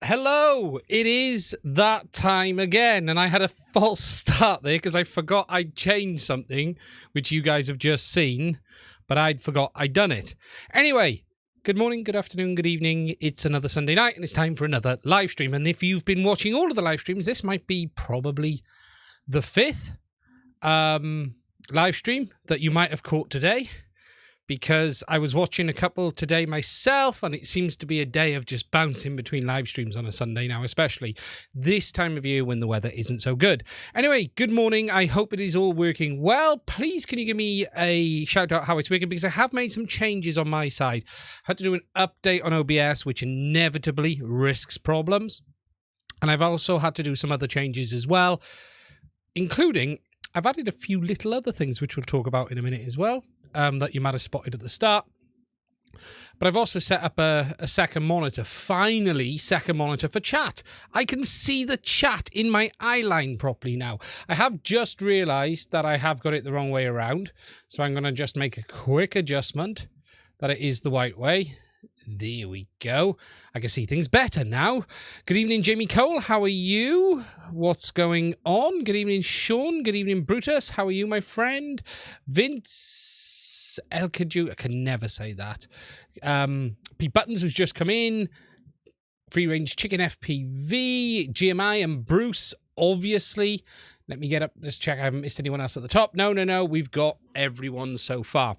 Hello, it is that time again, and I had a false start there because I forgot I'd changed something, which you guys have just seen, but I'd forgot I'd done it. Anyway, good morning, good afternoon, good evening. It's another Sunday night, and it's time for another live stream. And if you've been watching all of the live streams, this might be probably the fifth live stream that you might have caught today, because I was watching a couple today myself, and it seems to be a day of just bouncing between live streams on a Sunday now, especially this time of year when the weather isn't so good. Anyway, good morning. I hope it is all working well. Please, can you give me a shout out how it's working, because I have made some changes on my side. I had to do an update on OBS, which inevitably risks problems. And I've also had to do some other changes as well, including I've added a few little other things, which we'll talk about in a minute as well. That you might have spotted at the start. But I've also set up a second monitor. Finally, second monitor for chat. I can see the chat in my eye line properly now. I have just realized that I have got it the wrong way around. So I'm going to just make a quick adjustment that it is the right way. There we go. I can see things better now. Good evening, Jamie Cole. How are you? What's going on? Good evening, Sean. Good evening, Brutus. How are you, my friend? Vince Elkaju. I can never say that. Pete Buttons, who's just come in. Free Range Chicken FPV. GMI and Bruce, obviously. Let me get up. Let's check. I haven't missed anyone else at the top. No. We've got everyone so far.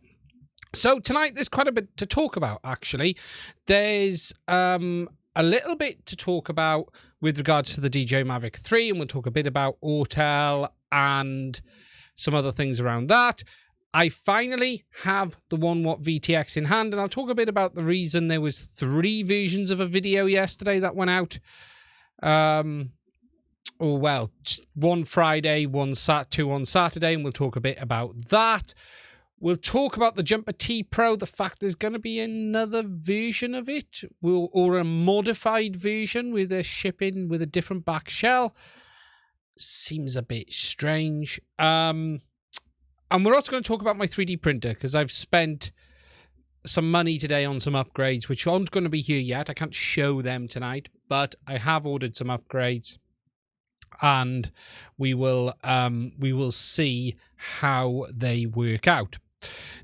So tonight there's quite a bit to talk about, actually. There's a little bit to talk about with regards to the DJI Mavic 3, and we'll talk a bit about Autel and some other things around that. I finally have the 1W VTX in hand, and I'll talk a bit about the reason there was 3 versions of a video yesterday that went out. One Friday, two on Saturday, and we'll talk a bit about that. We'll talk about the Jumper T Pro, the fact there's going to be another version of it, or a modified version with a shipping with a different back shell. Seems a bit strange. And we're also going to talk about my 3D printer, because I've spent some money today on some upgrades, which aren't going to be here yet. I can't show them tonight, but I have ordered some upgrades, and we will see how they work out.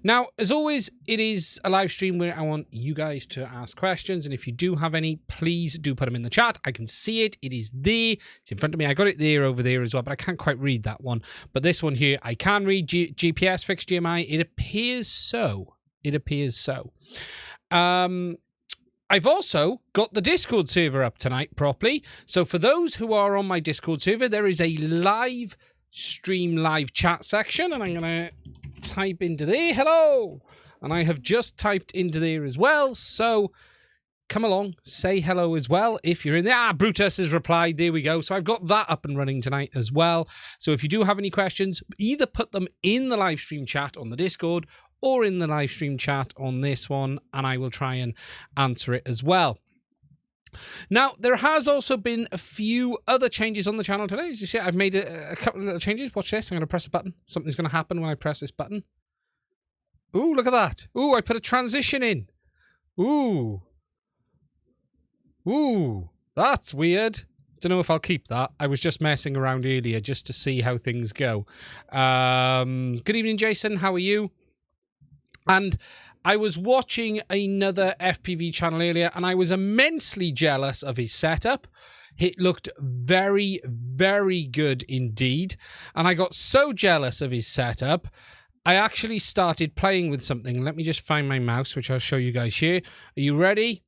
Now, as always, it is a live stream where I want you guys to ask questions, and if you do have any, please do put them in the chat. I can see it. It is there. It's in front of me. I got it there over there as well, but I can't quite read that one. But this one here, I can read. GPS fixed GMI. It appears so. I've also got the Discord server up tonight properly. So for those who are on my Discord server, there is a live stream, live chat section, and I'm going to type into there, hello, and I have just typed into there as well, so come along, say hello as well if you're in there. Brutus has replied, there we go. So I've got that up and running tonight as well. So if you do have any questions, either put them in the live stream chat on the Discord or in the live stream chat on this one, and I will try and answer it as well. Now, there has also been a few other changes on the channel today. As you see, I've made a couple of little changes. Watch this. I'm going to press a button. Something's going to happen when I press this button. Ooh, look at that. Ooh, I put a transition in. Ooh, that's weird. Don't know if I'll keep that. I was just messing around earlier just to see how things go. Good evening, Jason. How are you? And I was watching another FPV channel earlier, and I was immensely jealous of his setup. It looked very, very good indeed. And I got so jealous of his setup, I actually started playing with something. Let me just find my mouse, which I'll show you guys here. Are you ready?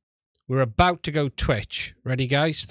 We're about to go Twitch. Ready, guys?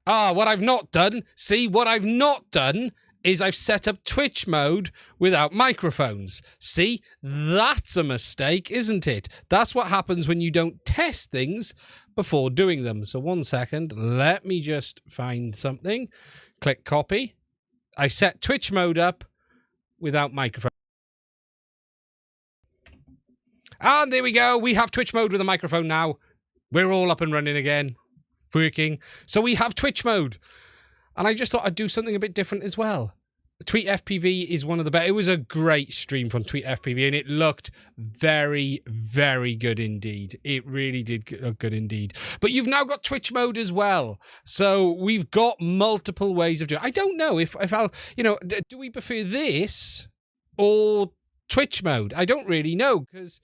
What I've not done. See, what I've not done is I've set up Twitch mode without microphones. See, that's a mistake, isn't it? That's what happens when you don't test things before doing them. So 1 second, let me just find something. Click copy. I set Twitch mode up without microphone. And there we go. We have Twitch mode with a microphone now. We're all up and running again. Working. So we have Twitch mode. And I just thought I'd do something a bit different as well. Tweet FPV is one of the best. It was a great stream from Tweet FPV, and it looked very, very good indeed. It really did look good indeed. But you've now got Twitch mode as well. So we've got multiple ways of doing it. I don't know if I'll, you know, do we prefer this or Twitch mode? I don't really know, because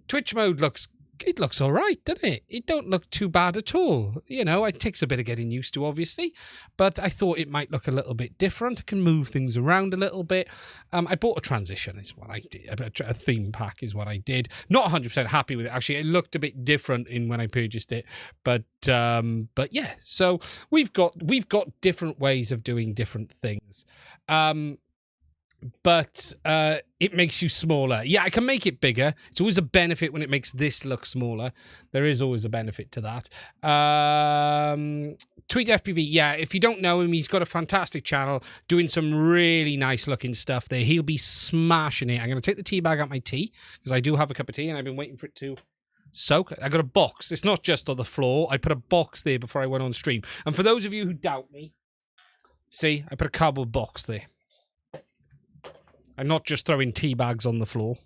Twitch mode looks all right, doesn't it? It don't look too bad at all. You know, it takes a bit of getting used to, obviously, but I thought it might look a little bit different. I can move things around a little bit. I bought a transition is what I did. A theme pack is what I did. Not 100% happy with it. Actually, it looked a bit different in when I purchased it, but yeah. So we've got different ways of doing different things. But it makes you smaller. Yeah, I can make it bigger. It's always a benefit when it makes this look smaller. There is always a benefit to that. Tweet FPV, yeah, if you don't know him, he's got a fantastic channel doing some really nice looking stuff there. He'll be smashing it. I'm going to take the tea bag out my tea, because I do have a cup of tea and I've been waiting for it to soak. I got a box. It's not just on the floor. I put a box there before I went on stream. And for those of you who doubt me, see, I put a cardboard box there. I'm not just throwing tea bags on the floor.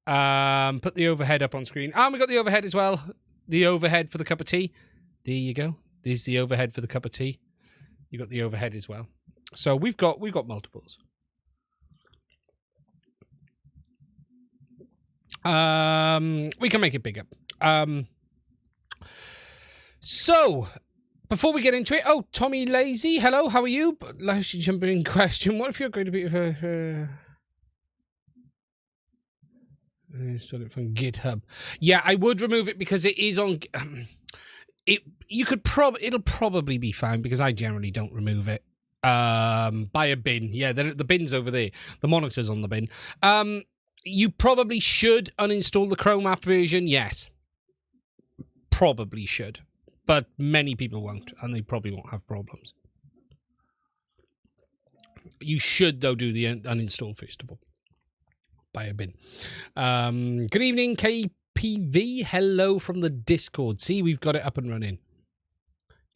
Put the overhead up on screen. And we got the overhead as well. The overhead for the cup of tea. There you go. There's the overhead for the cup of tea. You got the overhead as well. So we've got multiples. We can make it bigger. So before we get into it, oh, Tommy Lazy, hello, how are you? Let's jump in question. What if you're going to be sort of from GitHub? Yeah, I would remove it because it is on. It'll probably be fine because I generally don't remove it. By a bin. Yeah, the bin's over there. The monitor's on the bin. You probably should uninstall the Chrome app version. Yes, probably should, but many people won't, and they probably won't have problems. You should, though, do the uninstall first of all. By a bin. Good evening, KPV. Hello from the Discord. See, we've got it up and running.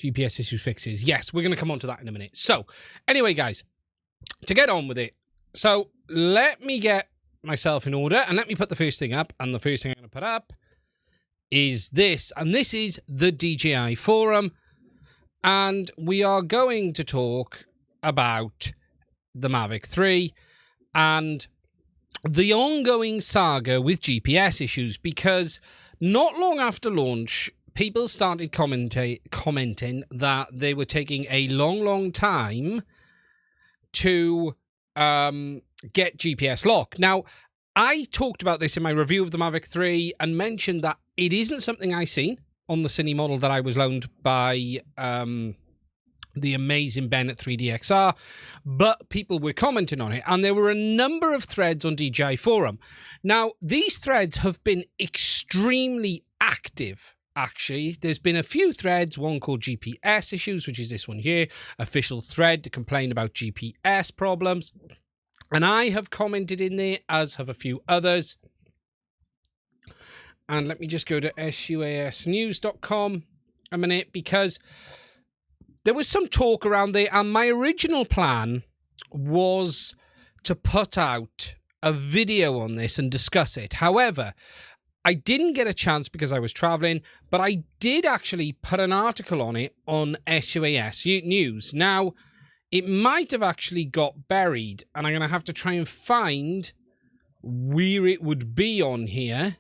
GPS issues fixes. Yes, we're going to come on to that in a minute. So, anyway, guys, to get on with it. So, let me get myself in order and let me put the first thing up. And the first thing I'm going to put up is this. And this is the DJI forum. And we are going to talk about the Mavic 3 and the ongoing saga with GPS issues, because not long after launch, people started commenting that they were taking a long time to get GPS lock. Now, I talked about this in my review of the Mavic 3 and mentioned that it isn't something I seen on the Cine model that I was loaned by the amazing Ben at 3DXR, but people were commenting on it, and there were a number of threads on DJI Forum. Now, these threads have been extremely active, actually. There's been a few threads, one called GPS issues, which is this one here, official thread to complain about GPS problems, and I have commented in there, as have a few others. And let me just go to suasnews.com a minute, because there was some talk around there, and my original plan was to put out a video on this and discuss it. However, I didn't get a chance because I was traveling, but I did actually put an article on it on SUAS News. Now, it might have actually got buried, and I'm going to have to try and find where it would be on here,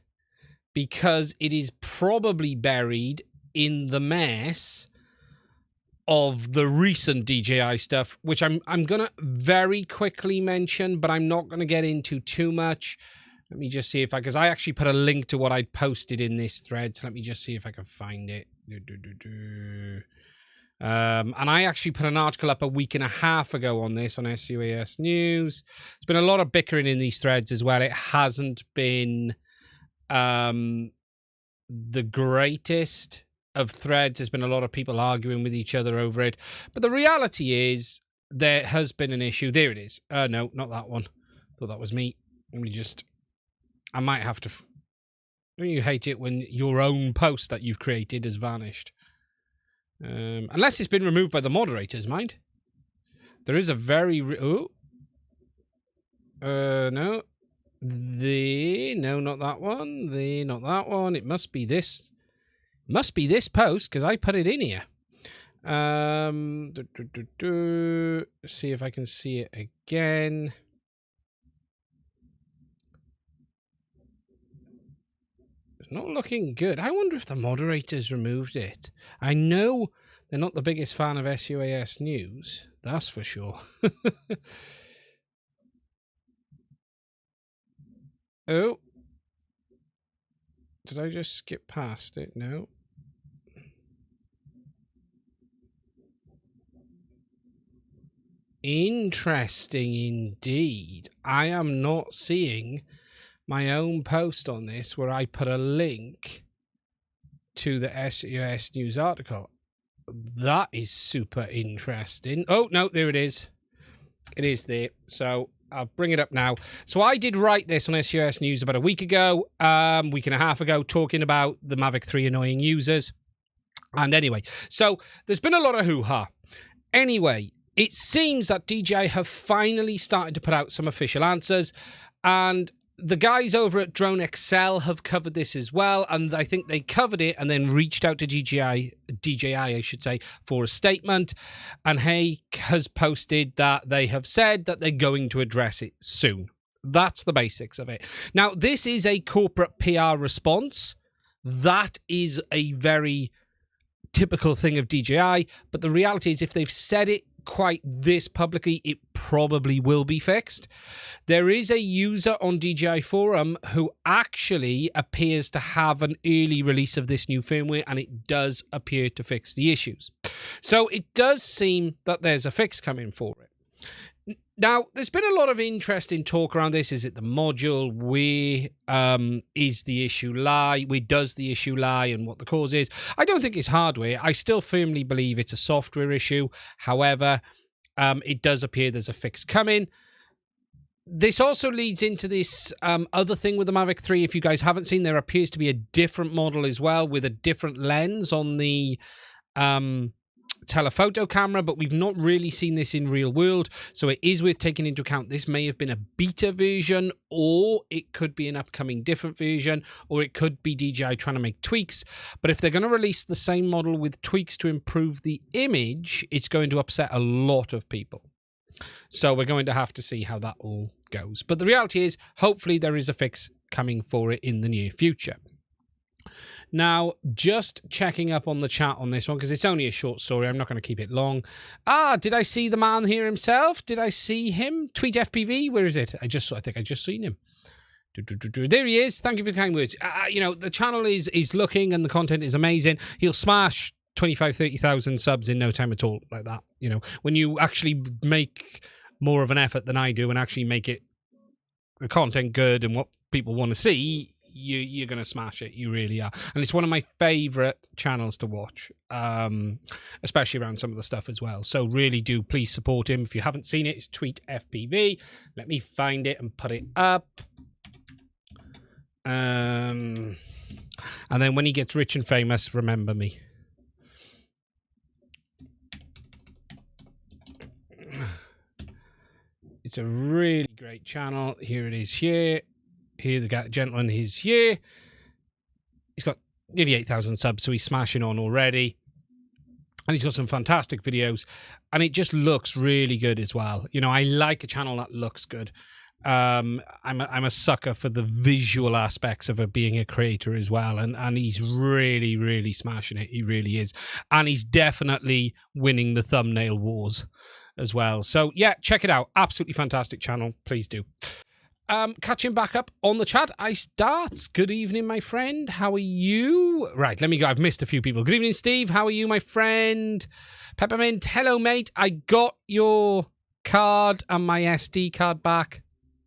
because it is probably buried in the mess of the recent DJI stuff, which I'm going to very quickly mention, but I'm not going to get into too much. Let me just see if because I actually put a link to what I'd posted in this thread, so let me just see if I can find it. And I actually put an article up a week and a half ago on this on SUAS News. There's been a lot of bickering in these threads as well. It hasn't been the greatest of threads. There's been a lot of people arguing with each other over it, but the reality is there has been an issue. There it is. No, not that one. Thought that was me. Let me just, I might have to Don't you hate it when your own post that you've created has vanished? Unless it's been removed by the moderators, mind. There is a very... no. No, not that one. Not that one. It must be this. Must be this post, because I put it in here. See if I can see it again. It's not looking good. I wonder if the moderators removed it. I know they're not the biggest fan of SUAS news. That's for sure. Oh. Did I just skip past it? No. Interesting indeed. I am not seeing my own post on this where I put a link to the SUS news article. That is super interesting. Oh, no, there it is. It is there. So I'll bring it up now. So I did write this on SUS News about a week ago, week and a half ago, talking about the Mavic 3 annoying users. And anyway, so there's been a lot of hoo-ha. Anyway, it seems that DJI have finally started to put out some official answers, and the guys over at Drone Excel have covered this as well, and I think they covered it and then reached out to DJI, I should say, for a statement. And Hey has posted that they have said that they're going to address it soon. That's the basics of it. Now, this is a corporate PR response. That is a very typical thing of DJI, but the reality is if they've said it quite this publicly, it probably will be fixed. There is a user on DJI forum who actually appears to have an early release of this new firmware, and it does appear to fix the issues. So it does seem that there's a fix coming for it. Now, there's been a lot of interesting talk around this. Is it the module? Where is the issue lie? Where does the issue lie and what the cause is? I don't think it's hardware. I still firmly believe it's a software issue. However, it does appear there's a fix coming. This also leads into this other thing with the Mavic 3. If you guys haven't seen, there appears to be a different model as well with a different lens on the telephoto camera, but we've not really seen this in real world, so it is worth taking into account. This may have been a beta version, or it could be an upcoming different version, or it could be DJI trying to make tweaks. But if they're going to release the same model with tweaks to improve the image, it's going to upset a lot of people. So we're going to have to see how that all goes. But the reality is, hopefully there is a fix coming for it in the near future. Now, just checking up on the chat on this one, because it's only a short story. I'm not going to keep it long. Did I see the man here himself? Did I see him? Tweet FPV? Where is it? I think I just seen him. There he is. Thank you for the kind words. You know, the channel is looking and the content is amazing. He'll smash 25, 30,000 subs in no time at all, like that. You know, when you actually make more of an effort than I do and actually make it the content good and what people want to see, you're going to smash it. You really are. And it's one of my favorite channels to watch, especially around some of the stuff as well. So really do please support him. If you haven't seen it, it's Tweet FPV. Let me find it and put it up. And then when he gets rich and famous, remember me. It's a really great channel. Here it is here. Here, the gentleman is here. He's got nearly 8,000 subs, so he's smashing on already. And he's got some fantastic videos. And it just looks really good as well. You know, I like a channel that looks good. I'm a sucker for the visual aspects of it being a creator as well. And he's really, really smashing it. He really is. And he's definitely winning the thumbnail wars as well. So, yeah, check it out. Absolutely fantastic channel. Please do. Catching back up on the chat, Ice Darts. Good evening, my friend. How are you? Right, let me go. I've missed a few people. Good evening, Steve. How are you, my friend? Peppermint. Hello, mate. I got your card and my SD card back.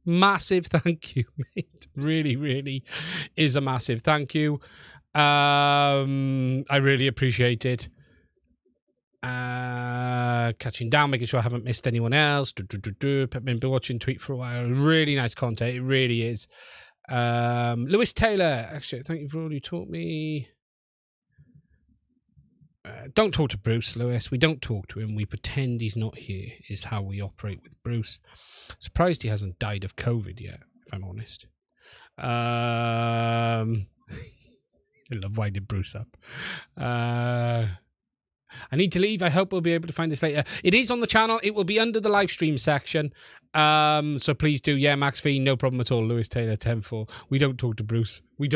Massive thank you, mate. Really, really is a massive thank you. I really appreciate it. Catching down, making sure I haven't missed anyone else. I've been watching Tweet for a while. Really nice content. It really is. Lewis Taylor, actually, I think you've already taught me. Don't talk to Bruce, Lewis. We don't talk to him. We pretend he's not here, is how we operate with Bruce. Surprised he hasn't died of COVID yet, if I'm honest. I love winding Bruce up. I need to leave. I hope we'll be able to find this later. It is on the channel. It will be under the live stream section. So please do. Yeah, Max V, no problem at all. Lewis Taylor, 10-4. We don't talk to Bruce. We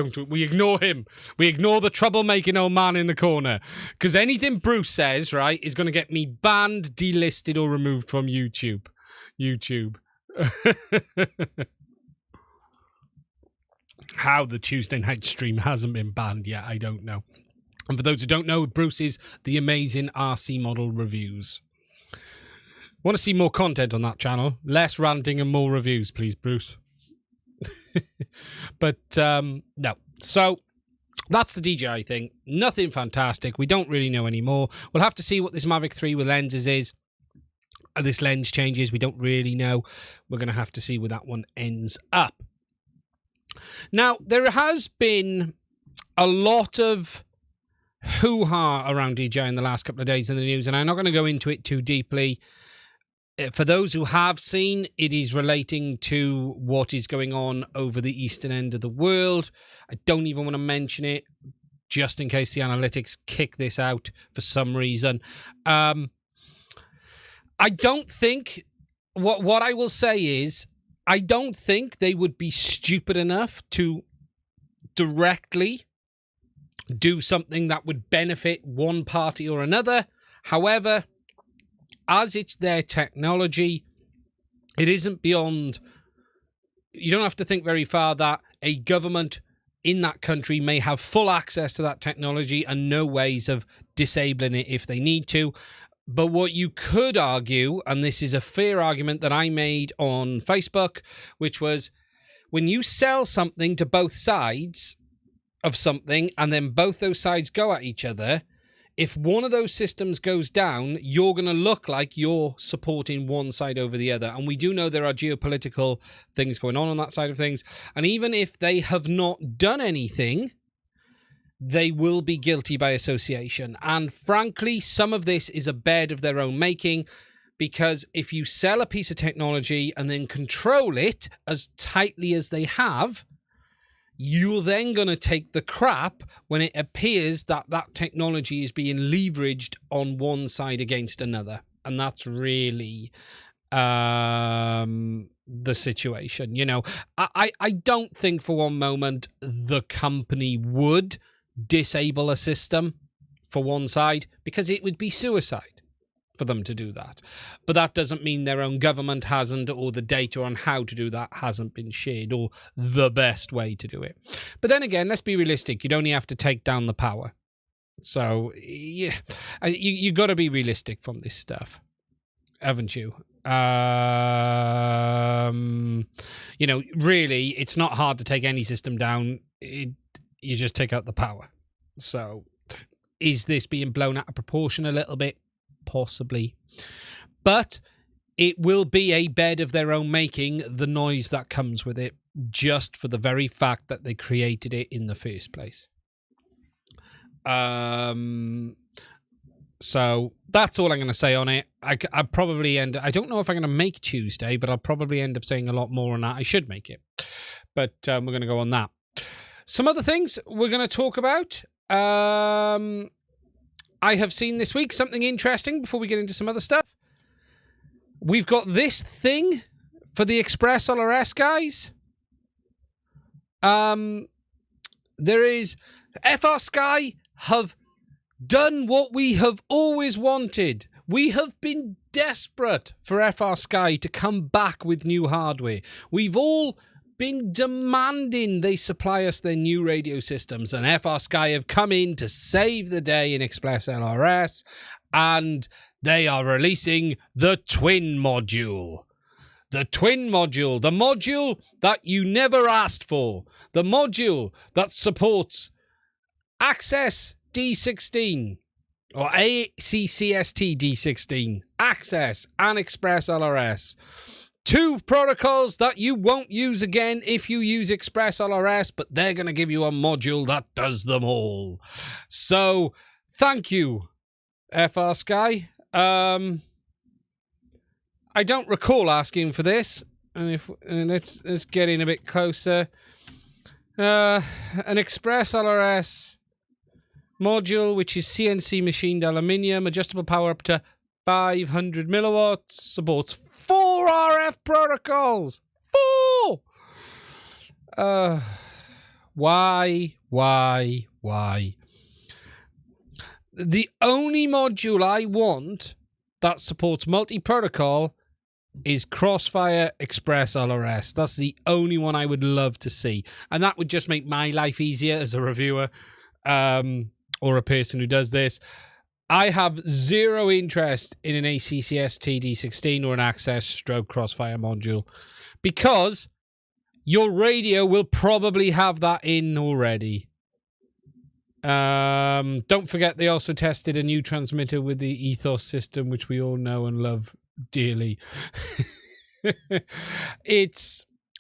ignore him. We ignore the troublemaking old man in the corner. Because anything Bruce says, right, is going to get me banned, delisted, or removed from YouTube. How the Tuesday night stream hasn't been banned yet, I don't know. And for those who don't know, Bruce is the amazing RC model reviews. Want to see more content on that channel? Less ranting and more reviews, please, Bruce. But, no. So, that's the DJI thing. Nothing fantastic. We don't really know anymore. We'll have to see what this Mavic 3 with lenses is. This lens changes. We don't really know. We're going to have to see where that one ends up. Now, there has been a lot of hoo-ha around DJI in the last couple of days in the news, and I'm not going to go into it too deeply. For those who have seen, it is relating to what is going on over the eastern end of the world. I don't even want to mention it, just in case the analytics kick this out for some reason. I don't think... What I will say is, I don't think they would be stupid enough to directly do something that would benefit one party or another. However, as it's their technology, it isn't beyond... You don't have to think very far that a government in that country may have full access to that technology and no ways of disabling it if they need to. But what you could argue, and this is a fair argument that I made on Facebook, which was when you sell something to both sides of something and then both those sides go at each other, if one of those systems goes down, you're going to look like you're supporting one side over the other. And we do know there are geopolitical things going on that side of things. And even if they have not done anything, they will be guilty by association. And frankly, some of this is a bed of their own making, because if you sell a piece of technology and then control it as tightly as they have, you're then going to take the crap when it appears that that technology is being leveraged on one side against another. And that's really the situation. You know, I don't think for one moment the company would disable a system for one side, because it would be suicide for them to do that. But that doesn't mean their own government hasn't, or the data on how to do that hasn't been shared, or the best way to do it. But then again, let's be realistic. You'd only have to take down the power. So, yeah, you got to be realistic from this stuff, haven't you? You know, really, it's not hard to take any system down. You just take out the power. So, is this being blown out of proportion a little bit? Possibly. But it will be a bed of their own making, the noise that comes with it, just for the very fact that they created it in the first place. So that's all I'm going to say on it. I probably I don't know if I'm going to make Tuesday, but I'll probably end up saying a lot more on that. I should make it. But we're going to go on that. Some other things we're going to talk about. I have seen this week something interesting before we get into some other stuff. We've got this thing for the Express LRS guys. There is FR Sky have done what we have always wanted. We have been desperate for FR Sky to come back with new hardware. We've all been demanding they supply us their new radio systems, and FR Sky have come in to save the day in Express LRS, and they are releasing the Twin module. The Twin module, the module that you never asked for, the module that supports Access D16 or ACCST D16, Access and Express LRS. 2 protocols that you won't use again if you use Express LRS, but they're going to give you a module that does them all. So, thank you, FR Sky. I don't recall asking for this, and let's get in a bit closer. An Express LRS module, which is CNC machined aluminium, adjustable power up to 500 milliwatts, supports 4 RF protocols. 4! Why? The only module I want that supports multi-protocol is Crossfire Express LRS. That's the only one I would love to see. And that would just make my life easier as a reviewer or a person who does this. I have zero interest in an ACCS TD16 or an Access stroke Crossfire module because your radio will probably have that in already. Don't forget they also tested a new transmitter with the Ethos system, which we all know and love dearly.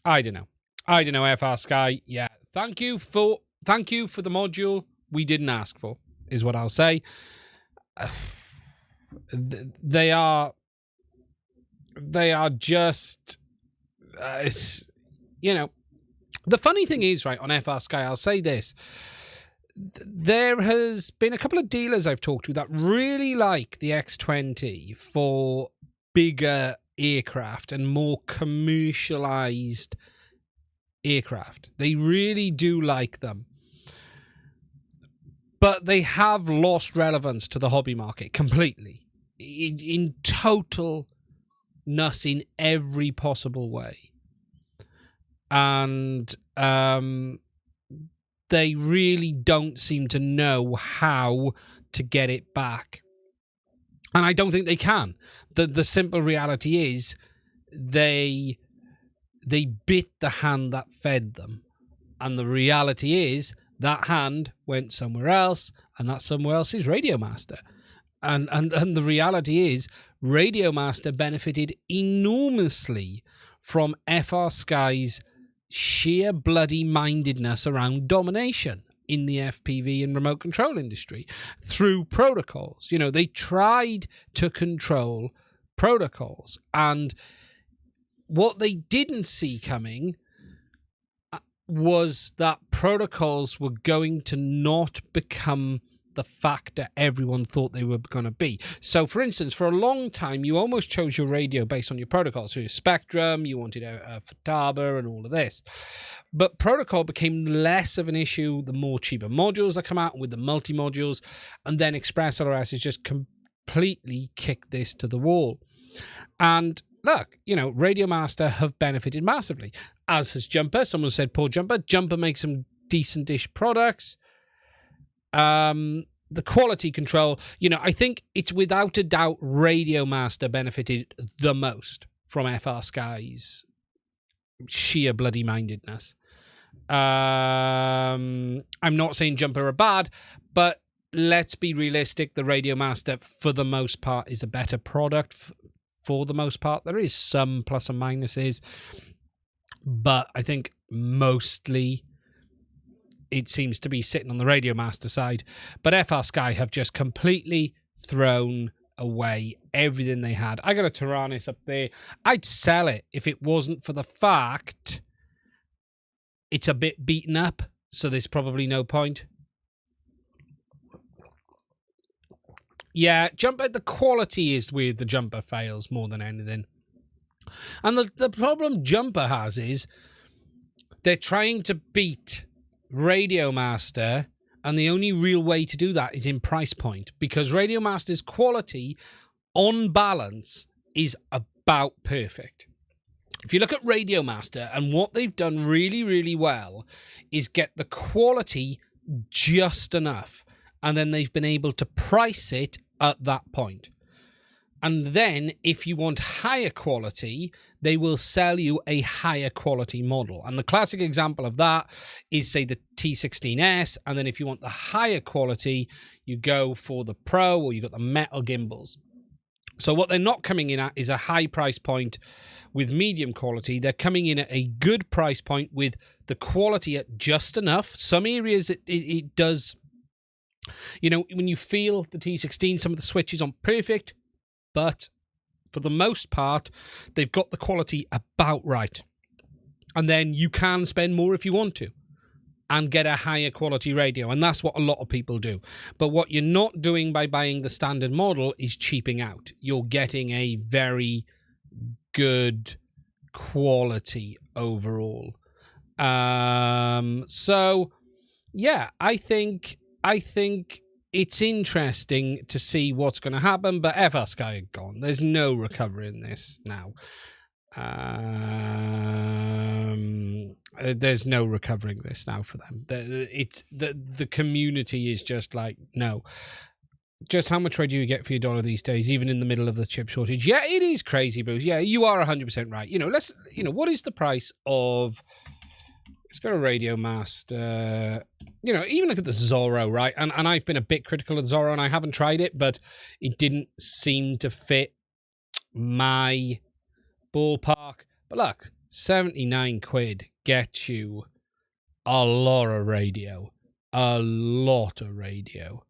I don't know, FR Sky. Yeah, thank you for the module we didn't ask for, is what I'll say. They are just you know, the funny thing is, right, on FR Sky, I'll say this. There has been a couple of dealers I've talked to that really like the X20 for bigger aircraft and more commercialized aircraft. They really do like them. But they have lost relevance to the hobby market completely. In total ness in every possible way. And they really don't seem to know how to get it back. And I don't think they can. The simple reality is they bit the hand that fed them. And the reality is that hand went somewhere else, and that somewhere else is Radiomaster. And the reality is Radiomaster benefited enormously from FR Sky's sheer bloody mindedness around domination in the FPV and remote control industry through protocols. You know, they tried to control protocols, and what they didn't see coming was that protocols were going to not become the factor everyone thought they were going to be. So, for instance, for a long time, you almost chose your radio based on your protocol. So your Spectrum, you wanted a Futaba and all of this. But protocol became less of an issue the more cheaper modules that come out with the multi-modules. And then Express LRS has just completely kicked this to the wall. And look, you know, Radiomaster have benefited massively, as has Jumper. Someone said, poor Jumper. Jumper makes some decent-ish products. The quality control, you know, I think it's without a doubt Radiomaster benefited the most from FR Sky's sheer bloody mindedness. I'm not saying Jumper are bad, but let's be realistic. The Radiomaster, for the most part, is a better product. For the most part, there is some plus and minuses, but I think mostly it seems to be sitting on the Radiomaster side. But FR Sky have just completely thrown away everything they had. I got a Taranis up there. I'd sell it if it wasn't for the fact it's a bit beaten up, so there's probably no point. Yeah, Jumper, the quality is where the Jumper fails more than anything. And the problem Jumper has is they're trying to beat Radiomaster, and the only real way to do that is in price point, because Radiomaster's quality on balance is about perfect. If you look at Radiomaster, and what they've done really, really well is get the quality just enough, and then they've been able to price it at that point. And then if you want higher quality, they will sell you a higher quality model. And the classic example of that is, say, the T16S. And then if you want the higher quality, you go for the Pro, or you got the metal gimbals. So what they're not coming in at is a high price point with medium quality. They're coming in at a good price point with the quality at just enough. Some areas it does, you know, when you feel the T16, some of the switches aren't perfect, but for the most part, they've got the quality about right. And then you can spend more if you want to and get a higher quality radio. And that's what a lot of people do. But what you're not doing by buying the standard model is cheaping out. You're getting a very good quality overall. So yeah, I think it's interesting to see what's going to happen, but FrSky are gone. There's no recovery in this now. There's no recovering this now for them. The community is just like, no. Just how much trade do you get for your dollar these days, even in the middle of the chip shortage? Yeah, it is crazy, Bruce. Yeah, you are 100% right. What is the price of... Let's go to Radio Master. Even look at the Zorro, right? And I've been a bit critical of the Zorro, and I haven't tried it, but it didn't seem to fit my ballpark. But look, 79 quid gets you a lot of radio. A lot of radio.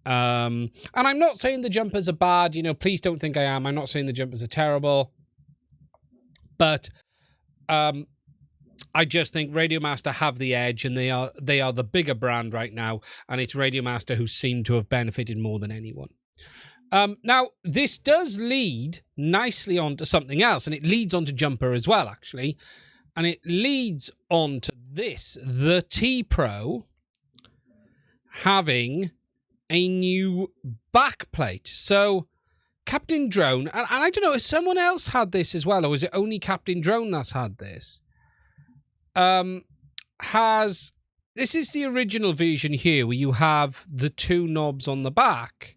And I'm not saying the jumpers are bad. Please don't think I am. I'm not saying the jumpers are terrible. But I just think Radio Master have the edge, and they are the bigger brand right now, and it's Radio Master who seem to have benefited more than anyone. Now, this does lead nicely on to something else, and it leads on to jumper as well, actually. And it leads on to this, the T Pro having a new backplate. So Captain Drone, and I don't know, has someone else had this as well, or is it only Captain Drone that's had this? This is the original version here, where you have the two knobs on the back.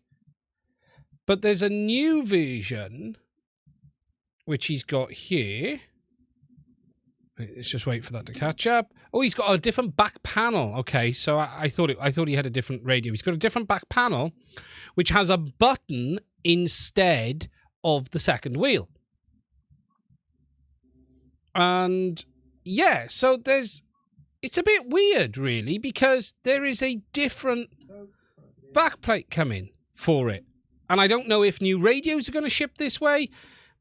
But there's a new version, which he's got here. Let's just wait for that to catch up. Oh, he's got a different back panel. Okay, so I thought he had a different radio. He's got a different back panel, which has a button instead of the second wheel. And yeah, so it's a bit weird, really, because there is a different backplate coming for it. And I don't know if new radios are going to ship this way,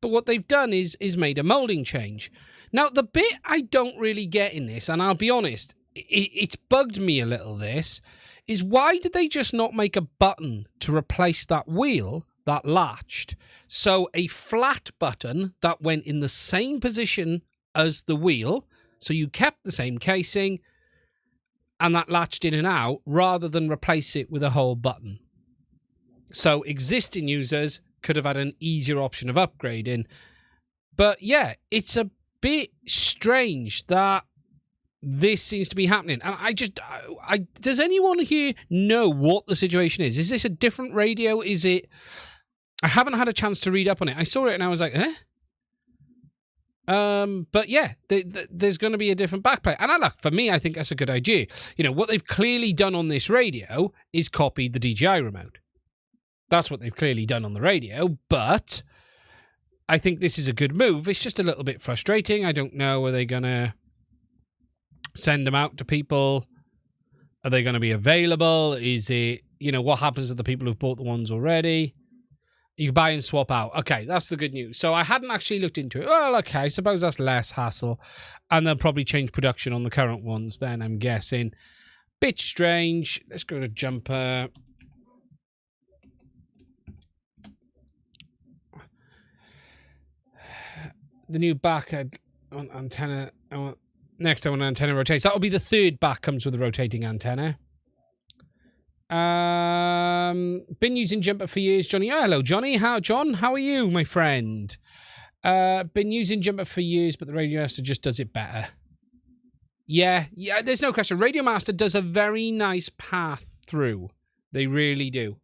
but what they've done is made a molding change. Now, the bit I don't really get in this, and I'll be honest, it's bugged me a little, this, is why did they just not make a button to replace that wheel that latched? So a flat button that went in the same position as the wheel, so you kept the same casing, and that latched in and out, rather than replace it with a whole button. So existing users could have had an easier option of upgrading. But yeah, it's a bit strange that this seems to be happening. And does anyone here know what the situation is? Is this a different radio? Is it... I haven't had a chance to read up on it. I saw it and I was like, eh? But yeah, there's going to be a different backplate. And look, for me, I think that's a good idea. What they've clearly done on this radio is copied the DJI remote. That's what they've clearly done on the radio, but I think this is a good move. It's just a little bit frustrating. I don't know, are they going to send them out to people? Are they going to be available? Is it, what happens to the people who've bought the ones already? You buy and swap out. Okay, that's the good news. So I hadn't actually looked into it. Well, okay, I suppose that's less hassle. And they'll probably change production on the current ones then, I'm guessing. Bit strange. Let's go to jumper. The new back antenna. Next time when an antenna rotates. That'll be the third back comes with a rotating antenna. Been using jumper for years, Johnny. Oh, hello, Johnny. John, how are you, my friend? Been using jumper for years, but the Radio Master just does it better. Yeah, there's no question. Radio Master does a very nice path through. They really do.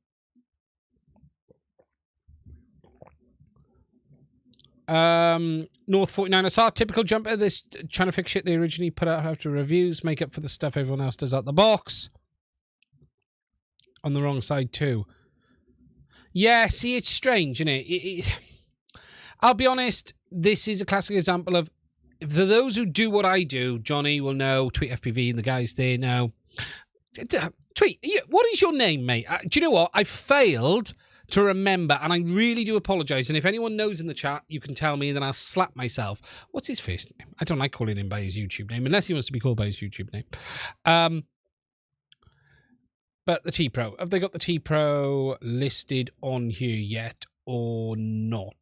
North 49 SR, typical jumper. This trying to fix shit they originally put out after reviews, make up for the stuff everyone else does out the box. On the wrong side too. Yeah, see, it's strange, isn't it? I'll be honest, this is a classic example of, for those who do what I do, Johnny will know, Tweet FPV and the guys there know. Tweet, what is your name, mate? Do you know what? I failed to remember, and I really do apologise. And if anyone knows in the chat, you can tell me, and then I'll slap myself. What's his first name? I don't like calling him by his YouTube name, unless he wants to be called by his YouTube name. But the T-Pro, have they got the T-Pro listed on here yet or not?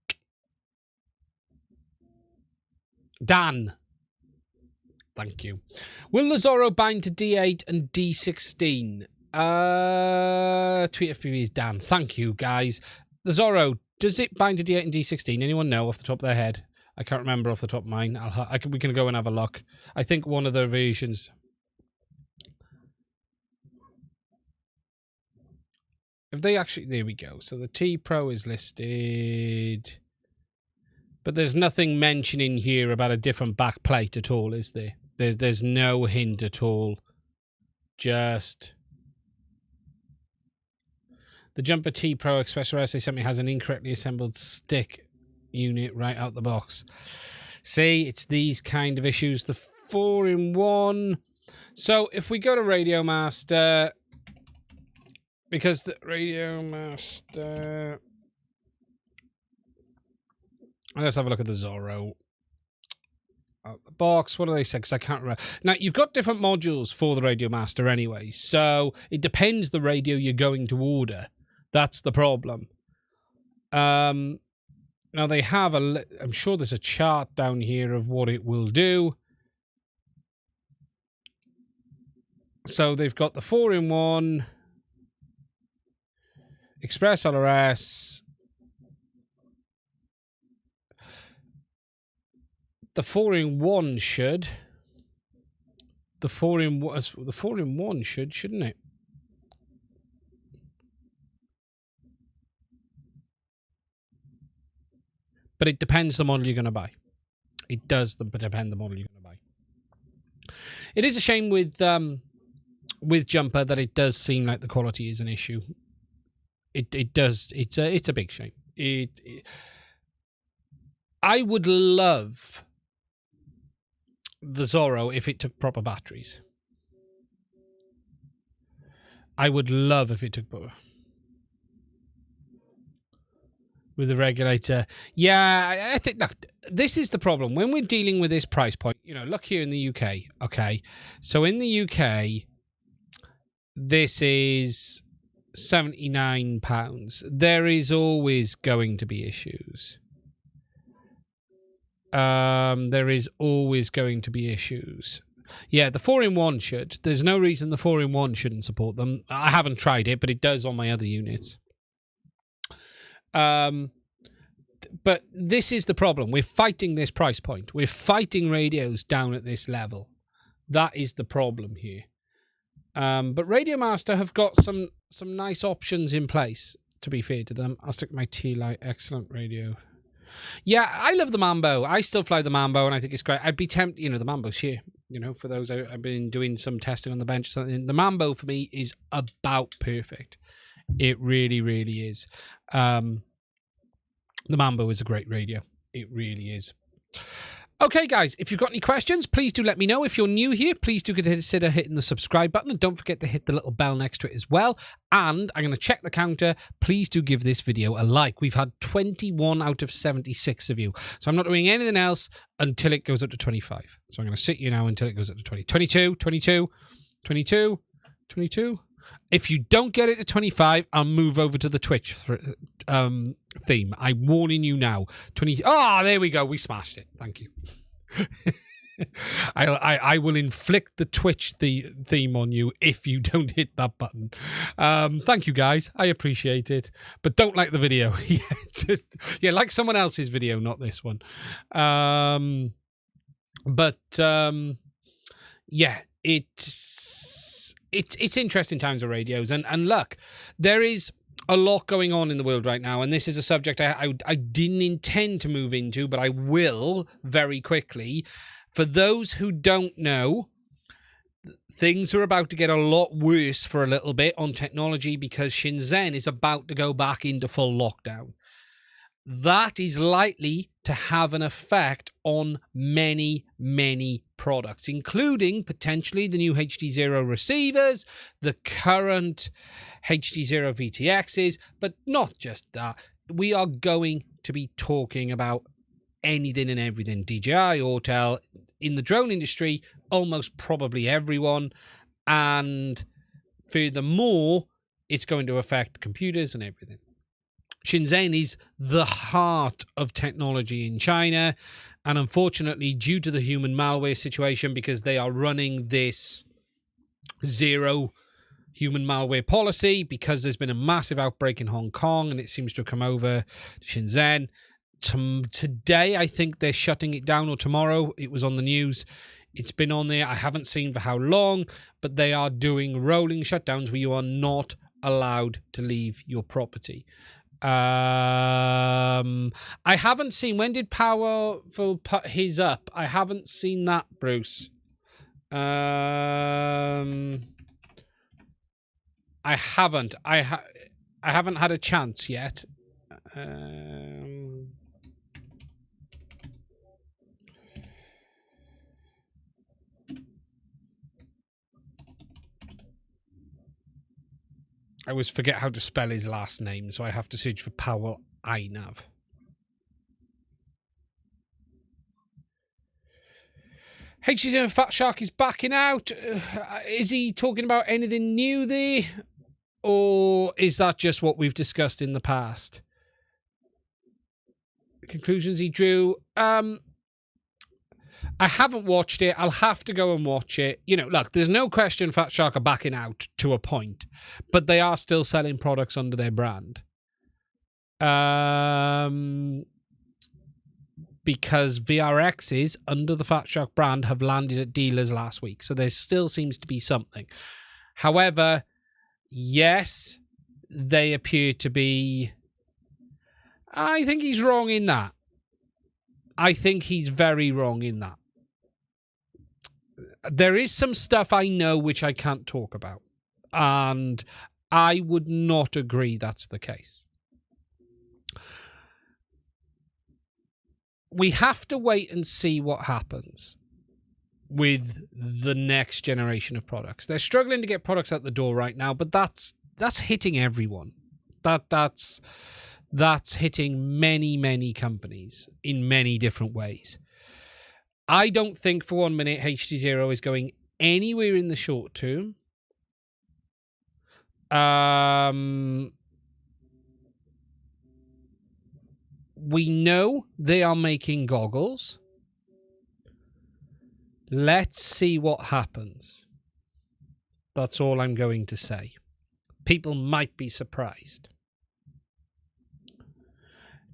Dan. Thank you. Will the Zorro bind to D8 and D16? Tweet FPV is Dan. Thank you, guys. The Zorro, does it bind to D8 and D16? Anyone know off the top of their head? I can't remember off the top of mine. We can go and have a look. I think one of the versions. If they actually, there we go. So the T-Pro is listed, but there's nothing mentioning here about a different back plate at all, is there? There's no hint at all. Just the Jumper T-Pro Express RS they sent me has an incorrectly assembled stick unit right out the box. See, it's these kind of issues. The 4-in-1. So if we go to Radio Master, because the Radio Master, let's have a look at the Zorro. Out the box, what do they say? Because I can't remember. Now, you've got different modules for the Radio Master anyway, so it depends the radio you're going to order. That's the problem. Now, they have I'm sure there's a chart down here of what it will do. So they've got the 4-in-1, Express LRS, the 4-in-1 should. The 4-in-1 should, shouldn't it? But it depends the model you're going to buy. It does depend the model you're going to buy. It is a shame with Jumper that it does seem like the quality is an issue. It does. It's a big shame. I would love the Zorro if it took proper batteries. I would love if it took with the regulator. Yeah, I think, look, this is the problem. When we're dealing with this price point, you know, look here in the UK, okay? So in the UK, this is £79. There is always going to be issues. There is always going to be issues. Yeah, the 4-in-1 should. There's no reason the 4-in-1 shouldn't support them. I haven't tried it, but it does on my other units. But this is the problem. We're fighting this price point. We're fighting radios down at this level. That is the problem here. But Radio Master have got some nice options in place, to be fair to them. I'll stick my T-Light. Excellent radio. Yeah, I love the Mambo. I still fly the Mambo, and I think it's great. I'd be tempted, you know, the Mambo's here. You know, for those, I've been doing some testing on the bench or something. The Mambo, for me, is about perfect. It really, really is. The Mambo is a great radio. It really is. Okay, guys, if you've got any questions, please do let me know. If you're new here, please do consider hitting the subscribe button, and don't forget to hit the little bell next to it as well. And I'm going to check the counter. Please do give this video a like. We've had 21 out of 76 of you. So I'm not doing anything else until it goes up to 25. So I'm going to sit you now until it goes up to 20. 22, 22, 22, 22. If you don't get it to 25, I'll move over to the Twitch theme. I'm warning you now. 20. Oh, there we go. We smashed it. Thank you. I will inflict the Twitch theme on you if you don't hit that button. Thank you, guys. I appreciate it. But don't like the video. Yeah, like someone else's video, not this one. Yeah, it's interesting times of radios, and look, there is a lot going on in the world right now, and this is a subject I didn't intend to move into, but I will very quickly. For those who don't know, things are about to get a lot worse for a little bit on technology because Shenzhen is about to go back into full lockdown. That is likely to have an effect on many, many products, including potentially the new HDZero receivers, the current HDZero VTXs, but not just that. We are going to be talking about anything and everything. DJI, Autel, in the drone industry, almost probably everyone. And furthermore, it's going to affect computers and everything. Shenzhen is the heart of technology in China, and unfortunately, due to the human malware situation, because they are running this zero human malware policy, because there's been a massive outbreak in Hong Kong, and it seems to have come over to Shenzhen. Today, I think they're shutting it down, or tomorrow. It was on the news. It's been on there. I haven't seen for how long, but they are doing rolling shutdowns where you are not allowed to leave your property. I haven't seen, when did Powerful put his up? I haven't seen that, Bruce. I haven't. I haven't had a chance yet. I always forget how to spell his last name, so I have to search for Powell Inav. HDZero Fat Shark is backing out. Is he talking about anything new there? Or is that just what we've discussed in the past? Conclusions he drew. I haven't watched it. I'll have to go and watch it. You know, look, there's no question Fat Shark are backing out to a point, but they are still selling products under their brand. Because VRXs under the Fat Shark brand have landed at dealers last week, so there still seems to be something. However, yes, they appear to be... I think he's wrong in that. I think he's very wrong in that. There is some stuff I know which I can't talk about, and I would not agree that's the case. We have to wait and see what happens with the next generation of products. They're struggling to get products out the door right now, but that's hitting everyone. That's hitting many, many companies in many different ways. I don't think for 1 minute HDZero is going anywhere in the short term. We know they are making goggles. Let's see what happens. That's all I'm going to say. People might be surprised.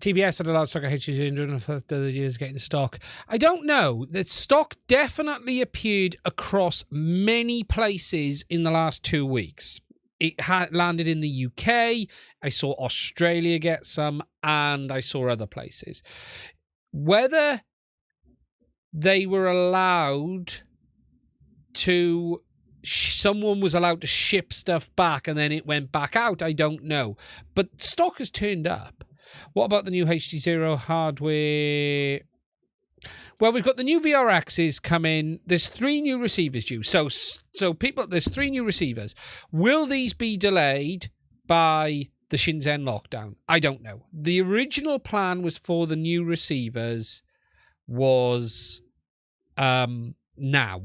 TBS had allowed stock at HDZero for the years getting stock. I don't know. The stock definitely appeared across many places in the last 2 weeks. It had landed in the UK. I saw Australia get some, and I saw other places. Whether they were allowed to... someone was allowed to ship stuff back and then it went back out, I don't know. But stock has turned up. What about the new HDZero hardware? Well, we've got the new VRXs coming. There's 3 new receivers due. So people, there's 3 new receivers. Will these be delayed by the Shenzhen lockdown? I don't know. The original plan was for the new receivers was now.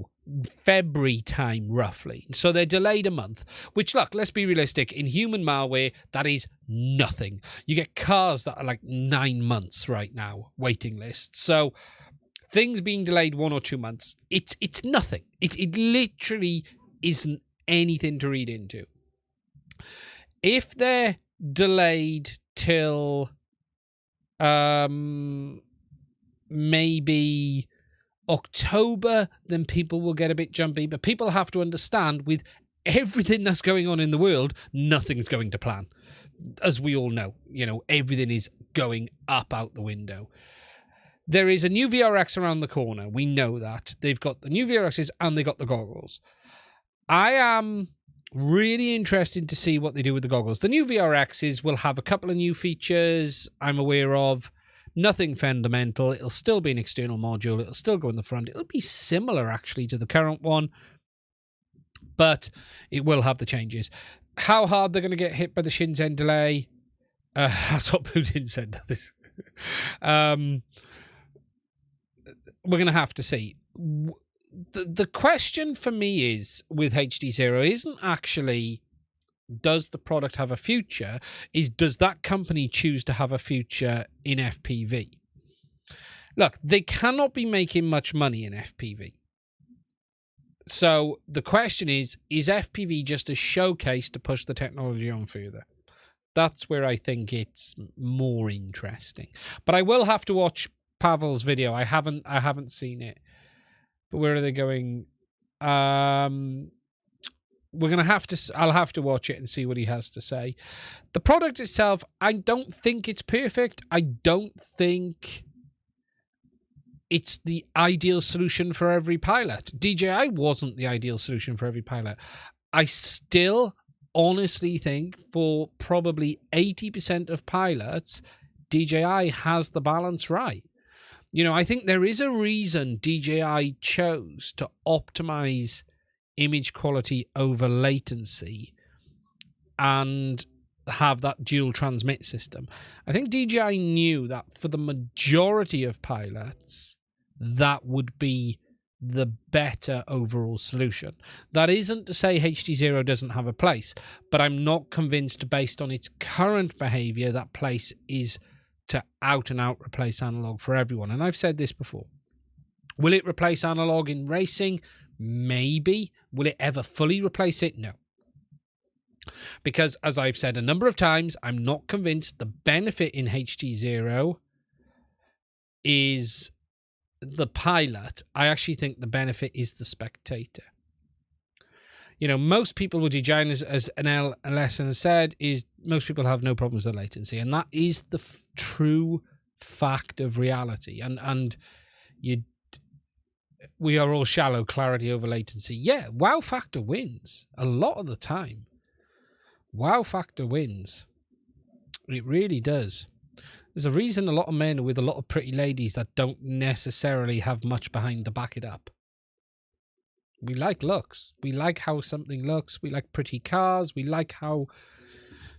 February time, roughly. So they're delayed a month, which, look, let's be realistic. In human malware, that is nothing. You get cars that are like 9 months right now, waiting lists. So things being delayed 1 or 2 months, it's nothing. It literally isn't anything to read into. If they're delayed till maybe October, then people will get a bit jumpy. But people have to understand, with everything that's going on in the world, nothing's going to plan. As we all know, you know, everything is going up out the window. There is a new VRX around the corner. We know that. They've got the new VRXs and they got the goggles. I am really interested to see what they do with the goggles. The new VRXs will have a couple of new features I'm aware of. Nothing fundamental. It'll still be an external module. It'll still go in the front. It'll be similar, actually, to the current one, but it will have the changes. How hard they're going to get hit by the Shenzhen delay, that's what Putin said. We're going to have to see. The question for me is, with HDZero, isn't actually, does the product have a future? Does that company choose to have a future in FPV? Look, they cannot be making much money in FPV. So the question is FPV just a showcase to push the technology on further? That's where I think it's more interesting. But I will have to watch Pavel's video. I haven't seen it. But where are they going? I'll have to watch it and see what he has to say. The product itself, I don't think it's perfect. I don't think it's the ideal solution for every pilot. DJI wasn't the ideal solution for every pilot. I still honestly think for probably 80% of pilots, DJI has the balance right. You know, I think there is a reason DJI chose to optimize image quality over latency and have that dual transmit system. I think DJI knew that for the majority of pilots, that would be the better overall solution. That isn't to say HDZero doesn't have a place, but I'm not convinced based on its current behavior that place is to out and out replace analog for everyone. And I've said this before. Will it replace analog in racing? Maybe. Will it ever fully replace it? No. Because as I've said a number of times, I'm not convinced the benefit in HDZero is the pilot. I actually think the benefit is the spectator. You know, most people with DJI, as an lesson has said, is most people have no problems with latency. And that is the true fact of reality. And we are all shallow, clarity over latency. Yeah, wow factor wins a lot of the time. Wow factor wins. It really does. There's a reason a lot of men are with a lot of pretty ladies that don't necessarily have much behind to back it up. We like looks. We like how something looks. We like pretty cars. We like how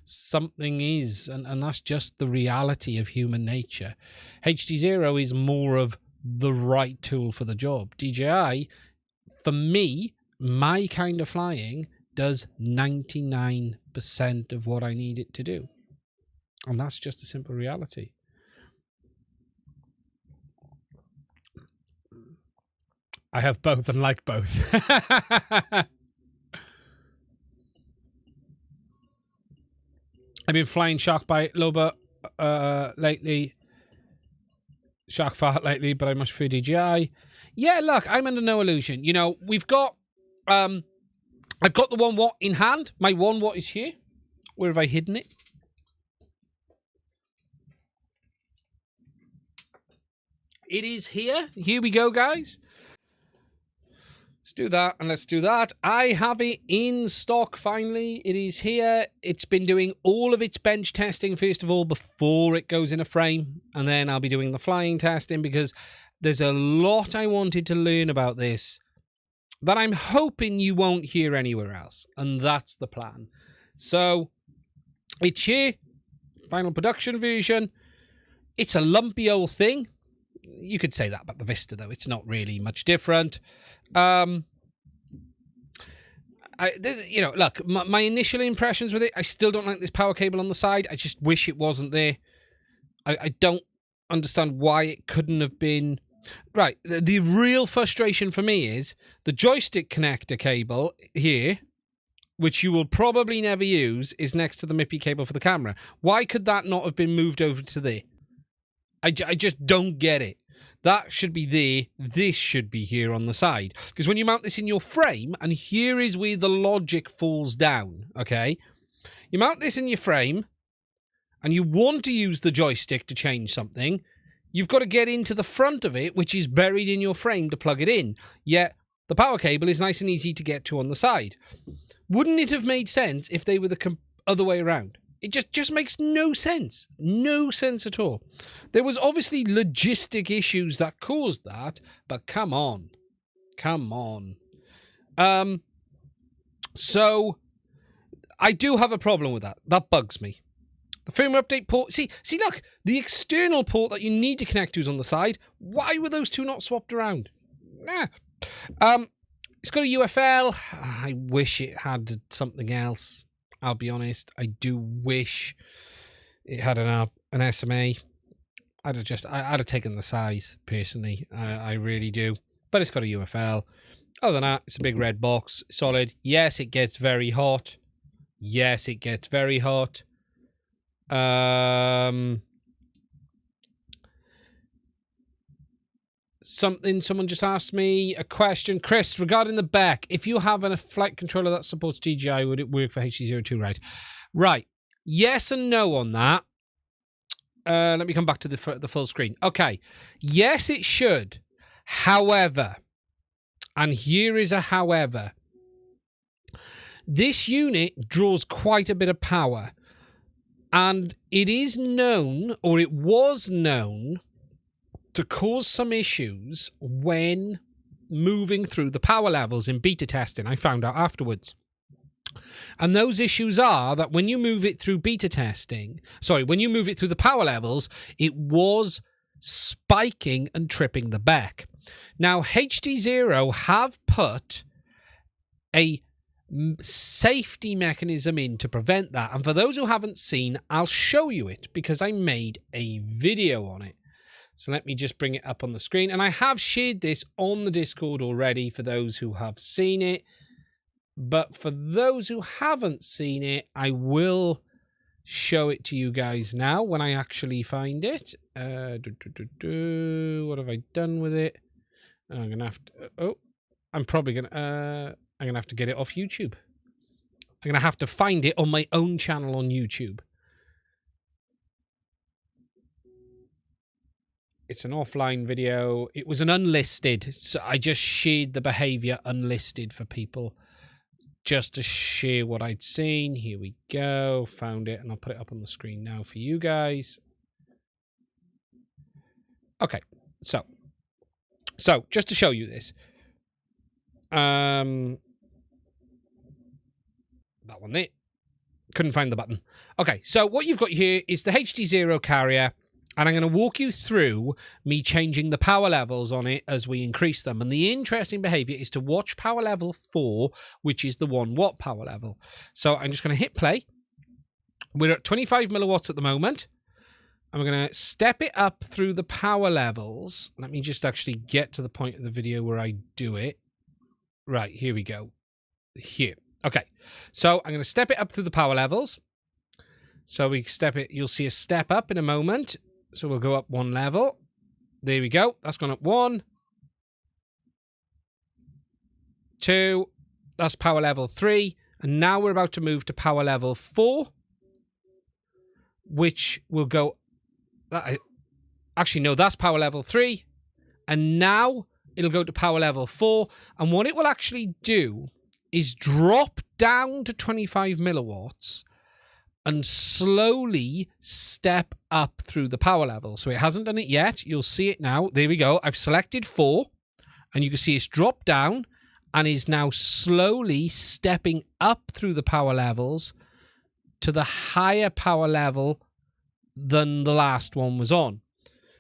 something is. And that's just the reality of human nature. HDZero is more of the right tool for the job. DJI, for me, my kind of flying does 99% of what I need it to do. And that's just a simple reality. I have both and like both. I've been flying Shark Bite Loba lately. Shark Fart lately, but I much prefer DJI. Yeah, look, I'm under no illusion. You know, we've got... I've got the 1 watt in hand. My 1 watt is here. Where have I hidden it? It is here. Here we go, guys. Let's do that, and let's do that. I have it in stock, finally. It is here. It's been doing all of its bench testing, first of all, before it goes in a frame. And then I'll be doing the flying testing, because there's a lot I wanted to learn about this that I'm hoping you won't hear anywhere else. And that's the plan. So, it's here. Final production version. It's a lumpy old thing. You could say that about the Vista, though. It's not really much different. You know, look, my initial impressions with it, I still don't like this power cable on the side. I just wish it wasn't there. I don't understand why it couldn't have been. Right, the real frustration for me is the joystick connector cable here, which you will probably never use, is next to the MIPI cable for the camera. Why could that not have been moved over to there? I just don't get it. That should be there. This should be here on the side. Because when you mount this in your frame, and here is where the logic falls down, okay? You mount this in your frame, and you want to use the joystick to change something, you've got to get into the front of it, which is buried in your frame, to plug it in. Yet, The power cable is nice and easy to get to on the side. Wouldn't it have made sense if they were the other way around? It just makes no sense. No sense at all. There was obviously logistic issues that caused that, but come on. Come on. So I do have a problem with that. That bugs me. The firmware update port. See, look, the external port that you need to connect to is on the side. Why were those two not swapped around? Nah. It's got a UFL. I wish it had something else. I'll be honest. I do wish it had an SMA. I'd have taken the size personally. I really do. But it's got a UFL. Other than that, it's a big red box. Solid. Yes, it gets very hot. Yes, it gets very hot. Someone just asked me a question. Chris, regarding the back, if you have a flight controller that supports DJI, would it work for HDZero 2, right? Right. Yes and no on that. Let me come back to the full screen. Okay. Yes, it should. However, and here is a however, this unit draws quite a bit of power. And it is known, or it was known, to cause some issues when moving through the power levels in beta testing. I found out afterwards. And those issues are that when you move it through beta testing, when you move it through the power levels, it was spiking and tripping the back. Now, HDZero have put a safety mechanism in to prevent that. And for those who haven't seen, I'll show you it because I made a video on it. So let me just bring it up on the screen. And I have shared this on the Discord already for those who have seen it. But for those who haven't seen it, I will show it to you guys now when I actually find it. What have I done with it? I'm going to have to... I'm probably going to have to get it off YouTube. I'm going to have to find it on my own channel on YouTube. It's an offline video. It was an unlisted. So I just shared the behavior unlisted for people just to share what I'd seen. Here we go. Found it. And I'll put it up on the screen now for you guys. Okay. So just to show you this. That one there. Couldn't find the button. Okay. So what you've got here is the HDZero carrier. And I'm going to walk you through me changing the power levels on it as we increase them. And the interesting behavior is to watch power level 4, which is the 1 watt power level. So I'm just going to hit play. We're at 25 milliwatts at the moment. And we're going to step it up through the power levels. Let me just actually get to the point of the video where I do it. Right, here we go. Here. Okay. So I'm going to step it up through the power levels. So we step it. You'll see a step up in a moment. So we'll go up 1 level. There we go. That's gone up 1. 2. That's power level 3. And now we're about to move to power level 4. Which will go... Actually, no, that's power level 3. And now it'll go to power level 4. And what it will actually do is drop down to 25 milliwatts. And slowly step up through the power level. So it hasn't done it yet. You'll see it now. There we go. I've selected 4. And you can see it's dropped down and is now slowly stepping up through the power levels to the higher power level than the last one was on.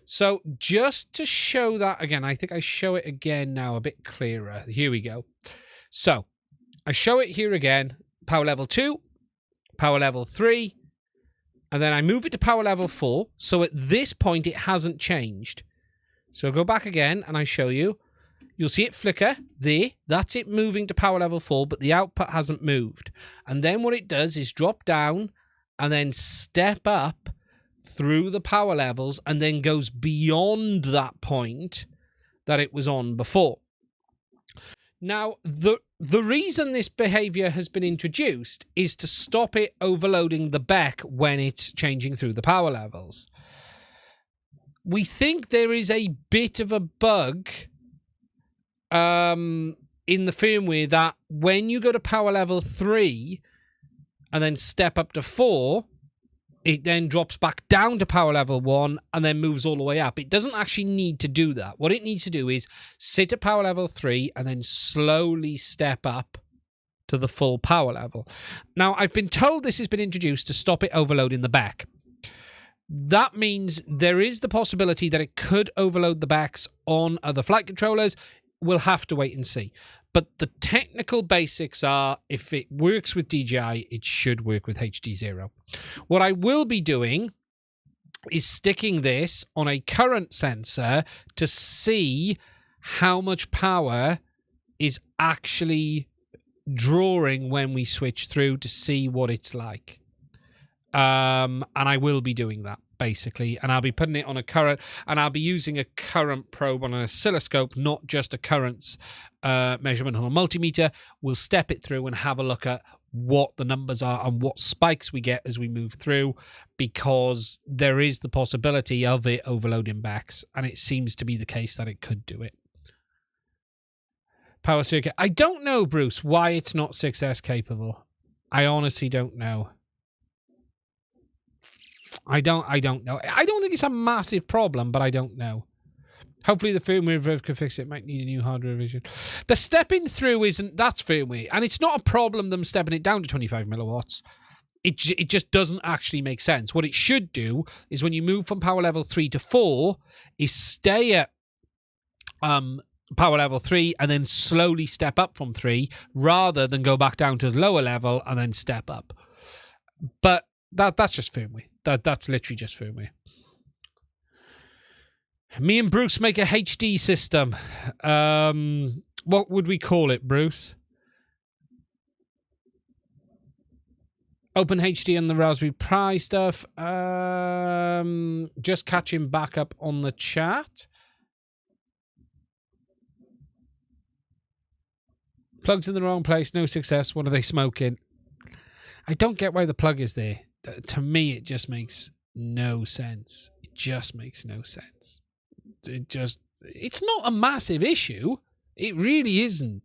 So just to show that again, I think I show it again now a bit clearer. Here we go. So I show it here again. Power level 2. Power level 3, and then I move it to power level 4. So at this point, it hasn't changed. So I go back again, and I show you. You'll see it flicker there. That's it moving to power level 4, but the output hasn't moved. And then what it does is drop down and then step up through the power levels and then goes beyond that point that it was on before. Now, the reason this behavior has been introduced is to stop it overloading the back when it's changing through the power levels. We think there is a bit of a bug in the firmware that when you go to power level 3 and then step up to 4, it then drops back down to power level 1 and then moves all the way up. It doesn't actually need to do that. What it needs to do is sit at power level 3 and then slowly step up to the full power level. Now, I've been told this has been introduced to stop it overloading the back. That means there is the possibility that it could overload the backs on other flight controllers. We'll have to wait and see. But the technical basics are, if it works with DJI, it should work with HDZero. What I will be doing is sticking this on a current sensor to see how much power is actually drawing when we switch through, to see what it's like. And I will be doing that, basically, and I'll be putting it on a current, and I'll be using a current probe on an oscilloscope, not just a currents measurement on a multimeter. We'll step it through and have a look at what the numbers are and what spikes we get as we move through, because there is the possibility of it overloading backs, and it seems to be the case that it could do it. Power circuit. I don't know, Bruce, why it's not 6S capable. I honestly don't know. I don't know. I don't think it's a massive problem, but I don't know. Hopefully the firmware rev can fix it. Might need a new hardware revision. The stepping through that's firmware, and it's not a problem them stepping it down to 25 milliwatts. It just doesn't actually make sense. What it should do is, when you move from power level 3 to 4, is stay at power level 3 and then slowly step up from 3, rather than go back down to the lower level and then step up. But that's just firmware. That's literally just firmware. Me and Bruce make a HD system. What would we call it, Bruce? Open HD and the Raspberry Pi stuff. Just catching back up on the chat. Plugs in the wrong place. No success. What are they smoking? I don't get why the plug is there. To me, it just makes no sense. It just makes no sense. It's not a massive issue. It really isn't.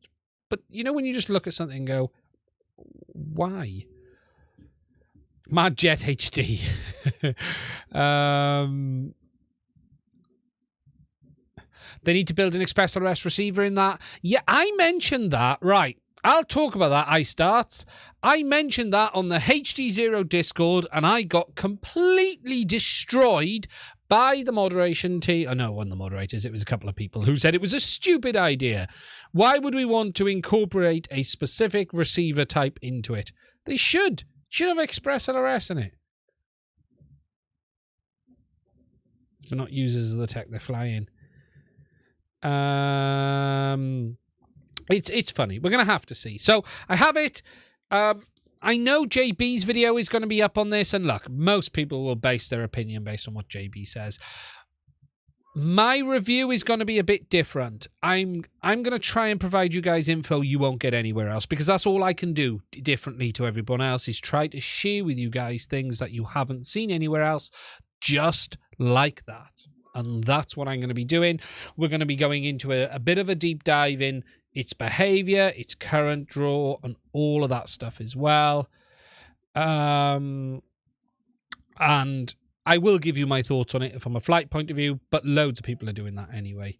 But, you know, when you just look at something and go, why? Mad Jet HD. They need to build an Express LRS receiver in that. Yeah, I mentioned that. Right. I'll talk about that, iStarts. I mentioned that on the HDZero Discord, and I got completely destroyed by the moderation team. Oh, no, it wasn't the moderators. It was a couple of people who said it was a stupid idea. Why would we want to incorporate a specific receiver type into it? They should. Should have Express LRS in it. We're not users of the tech, they're flying. It's funny. We're going to have to see. So I have it. I know JB's video is going to be up on this, and look, most people will base their opinion based on what JB says. My review is going to be a bit different. I'm going to try and provide you guys info you won't get anywhere else, because that's all I can do differently to everyone else, is try to share with you guys things that you haven't seen anywhere else, just like that. And that's what I'm going to be doing. We're going to be going into a bit of a deep dive in its behavior, its current draw, and all of that stuff as well. And I will give you my thoughts on it from a flight point of view, but loads of people are doing that anyway.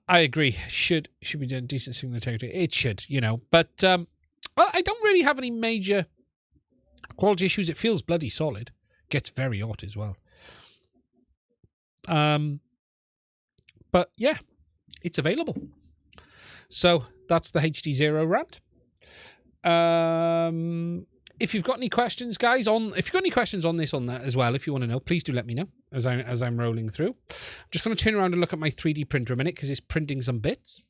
I agree. Should be doing decent signal integrity. It should, you know. But I don't really have any major quality issues. It feels bloody solid. Gets very hot as well. But yeah, it's available. So that's the HDZero rant. If you've got any questions, guys, if you've got any questions on this, on that as well, if you want to know, please do let me know as I'm rolling through. I'm just going to turn around and look at my 3D printer a minute, because it's printing some bits.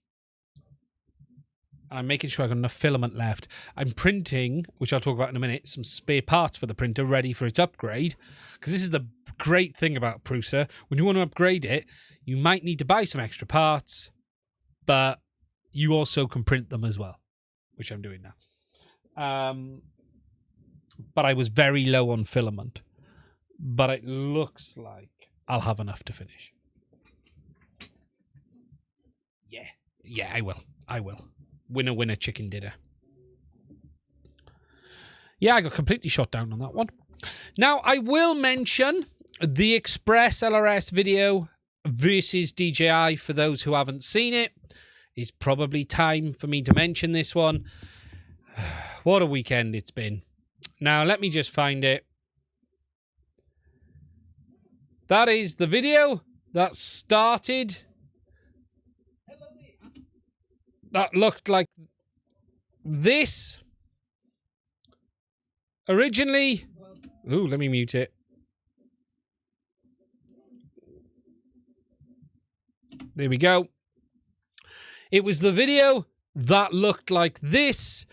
I'm making sure I've got enough filament left. I'm printing, which I'll talk about in a minute, some spare parts for the printer ready for its upgrade. Because this is the great thing about Prusa. When you want to upgrade it, you might need to buy some extra parts, but you also can print them as well, which I'm doing now. But I was very low on filament. But it looks like I'll have enough to finish. Yeah. Yeah, I will. I will. Winner, winner, chicken dinner. Yeah, I got completely shot down on that one. Now, I will mention the Express LRS video versus DJI for those who haven't seen it. It's probably time for me to mention this one. What a weekend it's been. Now, let me just find it. That is the video that started. That looked like this. Originally, ooh, let me mute it. There we go. It was the video that looked like this,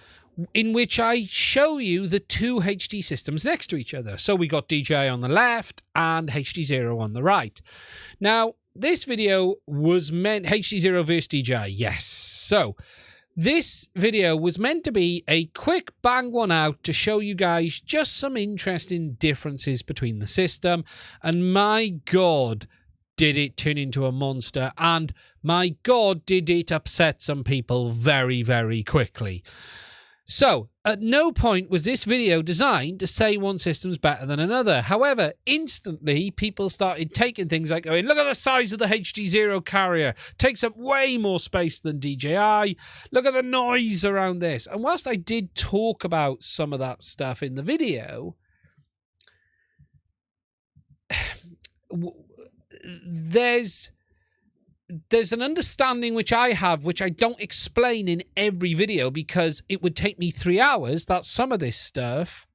in which I show you the two HD systems next to each other. So we got DJI on the left and HDZero on the right. Now, this video was meant, HDZero versus DJI, yes. So this video was meant to be a quick bang one out to show you guys just some interesting differences between the system. And my God, did it turn into a monster. And my God, did it upset some people very, very quickly. So, at no point was this video designed to say one system's better than another. However, instantly, people started taking things like going, look at the size of the HDZero carrier. Takes up way more space than DJI. Look at the noise around this. And whilst I did talk about some of that stuff in the video, there's an understanding which I have, which I don't explain in every video because it would take me 3 hours, that some of this stuff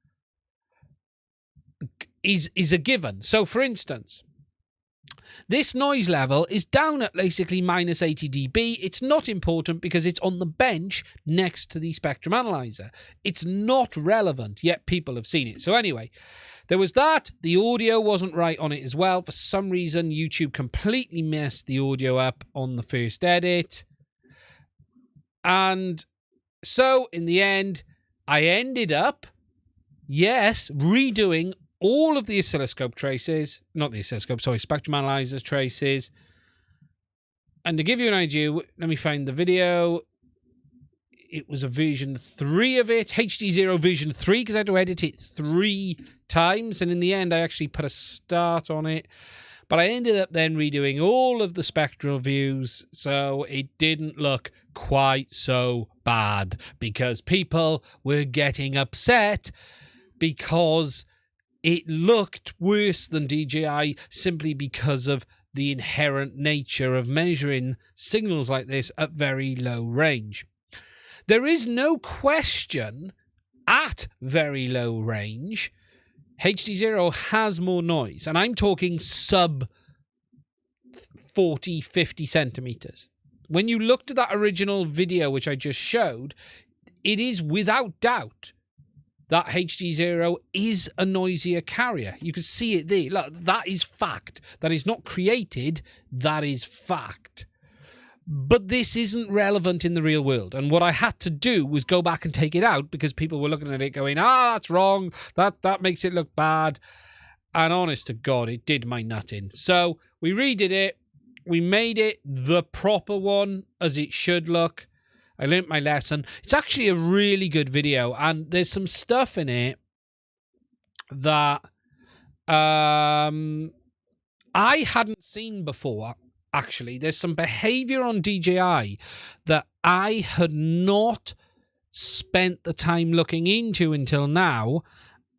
is a given. So, for instance, this noise level is down at basically minus 80 dB. It's not important because it's on the bench next to the spectrum analyzer. It's not relevant, yet people have seen it. So anyway, there was that. The audio wasn't right on it as well. For some reason, YouTube completely messed the audio up on the first edit. And so, in the end, I ended up, yes, redoing all of the oscilloscope traces. Not the oscilloscope, sorry, spectrum analyzers traces. And to give you an idea, let me find the video. It was a version 3 of it, HDZero version 3, because I had to edit it 3 times. And in the end, I actually put a start on it. But I ended up then redoing all of the spectral views, so it didn't look quite so bad, because people were getting upset because it looked worse than DJI simply because of the inherent nature of measuring signals like this at very low range. There is no question at very low range, HDZero has more noise, and I'm talking sub 40, 50 centimeters. When you looked at that original video, which I just showed, it is without doubt that HDZero is a noisier carrier. You can see it there. Look, that is fact. That is not created. That is fact. But this isn't relevant in the real world. And what I had to do was go back and take it out because people were looking at it going, that's wrong. That makes it look bad. And honest to God, it did my nut in. So we redid it. We made it the proper one as it should look. I learnt my lesson. It's actually a really good video. And there's some stuff in it that I hadn't seen before. Actually, there's some behavior on DJI that I had not spent the time looking into until now,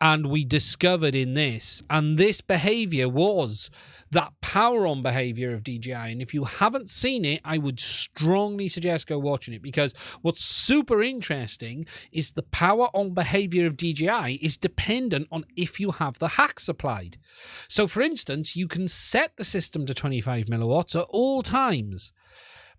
and we discovered in this. And this behavior was that power on behavior of DJI. And if you haven't seen it, I would strongly suggest go watching it, because what's super interesting is the power on behavior of DJI is dependent on if you have the hacks applied. So for instance, you can set the system to 25 milliwatts at all times.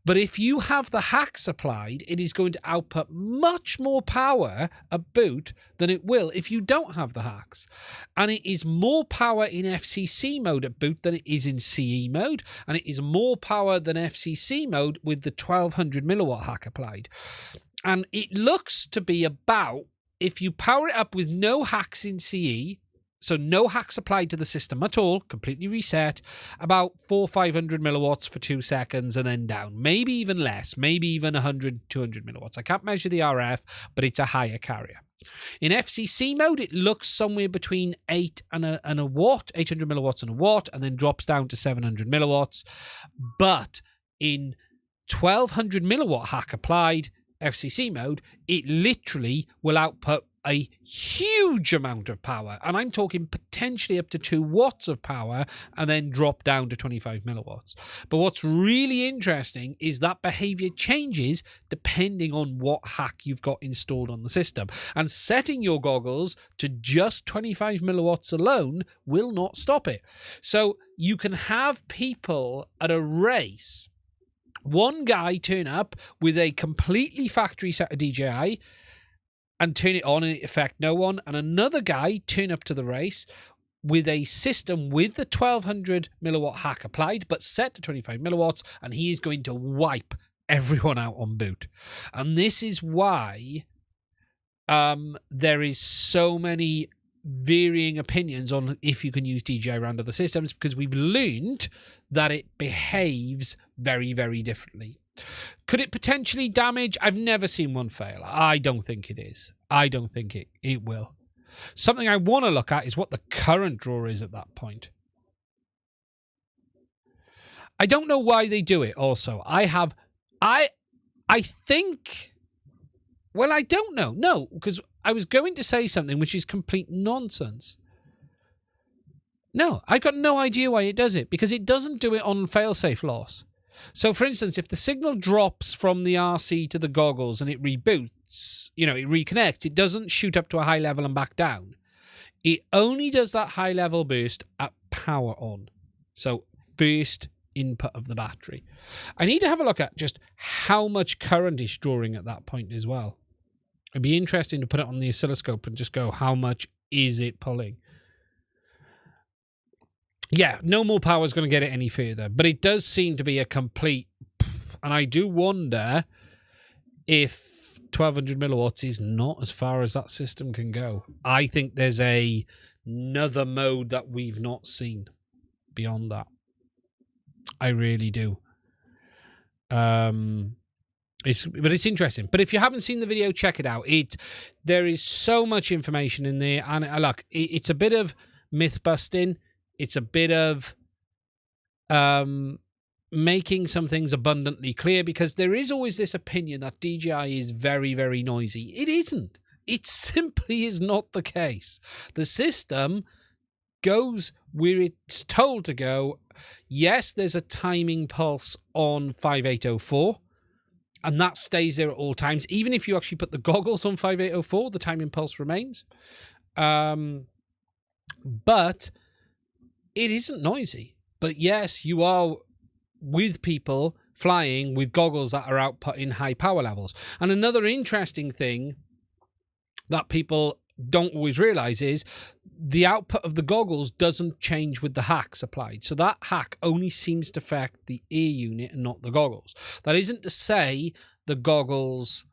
But if you have the hacks applied, it is going to output much more power at boot than it will if you don't have the hacks. And it is more power in FCC mode at boot than it is in CE mode. And it is more power than FCC mode with the 1200 milliwatt hack applied. And it looks to be about, if you power it up with no hacks in CE So no hacks applied to the system at all, completely reset, about 400-500 milliwatts for 2 seconds and then down. Maybe even less, maybe even 100-200 milliwatts. I can't measure the RF, but it's a higher carrier. In FCC mode, it looks somewhere between 8 and a watt, 800 milliwatts and a watt, and then drops down to 700 milliwatts. But in 1200 milliwatt hack applied, FCC mode, it literally will output a huge amount of power, and I'm talking potentially up to 2 watts of power, and then drop down to 25 milliwatts. But what's really interesting is that behavior changes depending on what hack you've got installed on the system, and setting your goggles to just 25 milliwatts alone will not stop it. So you can have people at a race, one guy turn up with a completely factory set of DJI and turn it on and it affect no one, and another guy turn up to the race with a system with the 1200 milliwatt hack applied but set to 25 milliwatts, and he is going to wipe everyone out on boot. And this is why there is so many varying opinions on if you can use DJI around other systems, because we've learned that it behaves very, very differently. Could it potentially damage? I've never seen one fail. I don't think it is. I don't think it will. Something I want to look at is what the current draw is at that point. I don't know why they do it also. I think, well, I don't know. No, because I was going to say something which is complete nonsense. No, I got no idea why it does it, because it doesn't do it on failsafe loss. So, for instance, if the signal drops from the RC to the goggles and it reboots, it reconnects, it doesn't shoot up to a high level and back down. It only does that high level burst at power on. So, first input of the battery. I need to have a look at just how much current is drawing at that point as well. It'd be interesting to put it on the oscilloscope and just go, how much is it pulling? Yeah, no more power is going to get it any further, but it does seem to be a complete, and I do wonder if 1200 milliwatts is not as far as that system can go. I think there's another mode that we've not seen beyond that. I really do. It's interesting. But if you haven't seen the video, check it out. There is so much information in there, and look, it's a bit of myth busting. It's a bit of making some things abundantly clear, because there is always this opinion that DJI is very, very noisy. It isn't. It simply is not the case. The system goes where it's told to go. Yes, there's a timing pulse on 5804, and that stays there at all times. Even if you actually put the goggles on 5804, the timing pulse remains. But it isn't noisy. But yes, you are with people flying with goggles that are outputting high power levels. And another interesting thing that people don't always realize is the output of the goggles doesn't change with the hacks applied. So that hack only seems to affect the air unit and not the goggles. That isn't to say the goggles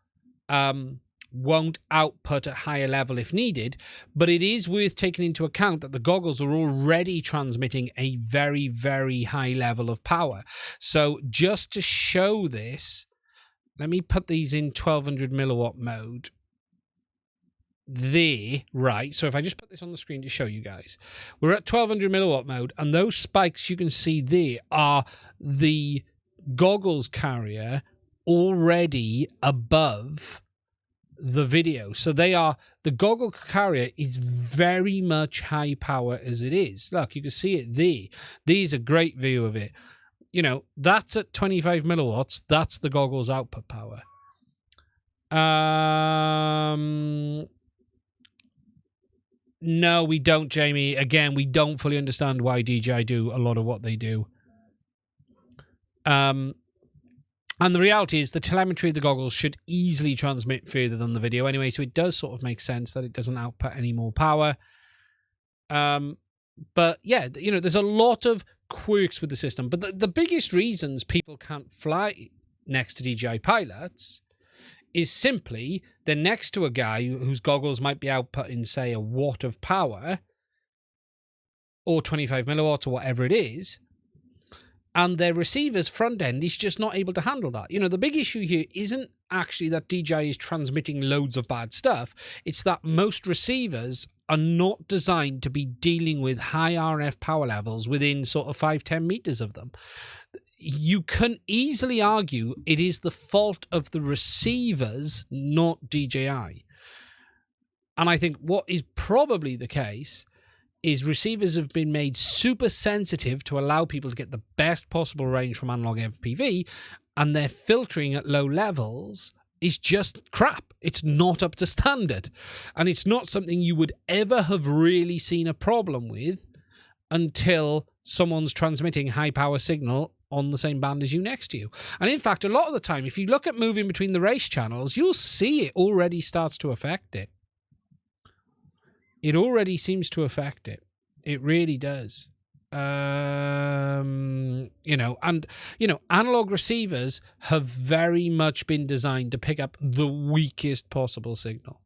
won't output at higher level if needed, but it is worth taking into account that the goggles are already transmitting a very, very high level of power. So just to show this, let me put these in 1200 milliwatt mode. There, right? So if I just put this on the screen to show you guys, we're at 1200 milliwatt mode, and those spikes you can see there are the goggles carrier already above the video. So the goggle carrier is very much high power as it is. Look, you can see it there. There's a great view of it. That's at 25 milliwatts. That's the goggles output power. No, we don't, Jamie. Again, we don't fully understand why DJI do a lot of what they do. And the reality is the telemetry of the goggles should easily transmit further than the video anyway, so it does sort of make sense that it doesn't output any more power. But yeah, there's a lot of quirks with the system. But the biggest reasons people can't fly next to DJI pilots is simply they're next to a guy whose goggles might be outputting, say, a watt of power, or 25 milliwatts or whatever it is, and their receiver's front end is just not able to handle that. You know, the big issue here isn't actually that DJI is transmitting loads of bad stuff. It's that most receivers are not designed to be dealing with high RF power levels within sort of 5-10 meters of them. You can easily argue it is the fault of the receivers, not DJI. And I think what is probably the case is receivers have been made super sensitive to allow people to get the best possible range from analog FPV, and their filtering at low levels is just crap. It's not up to standard. And it's not something you would ever have really seen a problem with until someone's transmitting high power signal on the same band as you next to you. And in fact, a lot of the time, if you look at moving between the race channels, you'll see it already starts to affect it. It already seems to affect it. It really does. Analog receivers have very much been designed to pick up the weakest possible signal.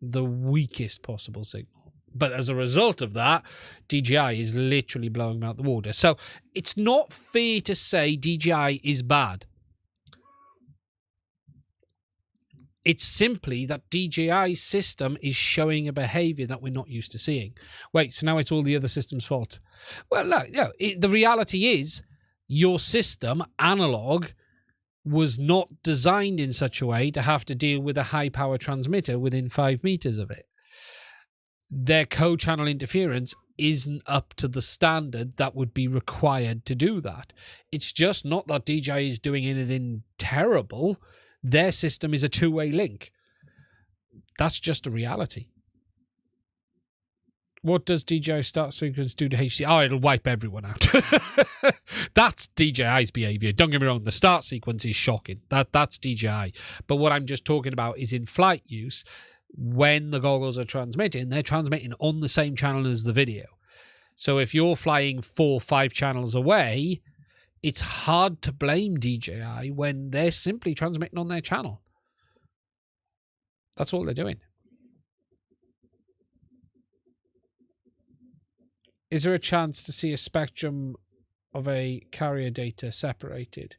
The weakest possible signal. But as a result of that, DJI is literally blowing them out the water. So it's not fair to say DJI is bad. It's simply that DJI's system is showing a behavior that we're not used to seeing. Wait, so now it's all the other systems' fault? Well, look, the reality is your system, analog, was not designed in such a way to have to deal with a high-power transmitter within 5 meters of it. Their co-channel interference isn't up to the standard that would be required to do that. It's just not that DJI is doing anything terrible. Their system is a two-way link. That's just a reality. What does DJI start sequence do to HDZero? Oh, it'll wipe everyone out. That's DJI's behavior. Don't get me wrong. The start sequence is shocking. That's DJI. But what I'm just talking about is in flight use. When the goggles are transmitting, they're transmitting on the same channel as the video. So if you're flying 4 or 5 channels away, it's hard to blame DJI when they're simply transmitting on their channel. That's all they're doing. Is there a chance to see a spectrum of a carrier data separated?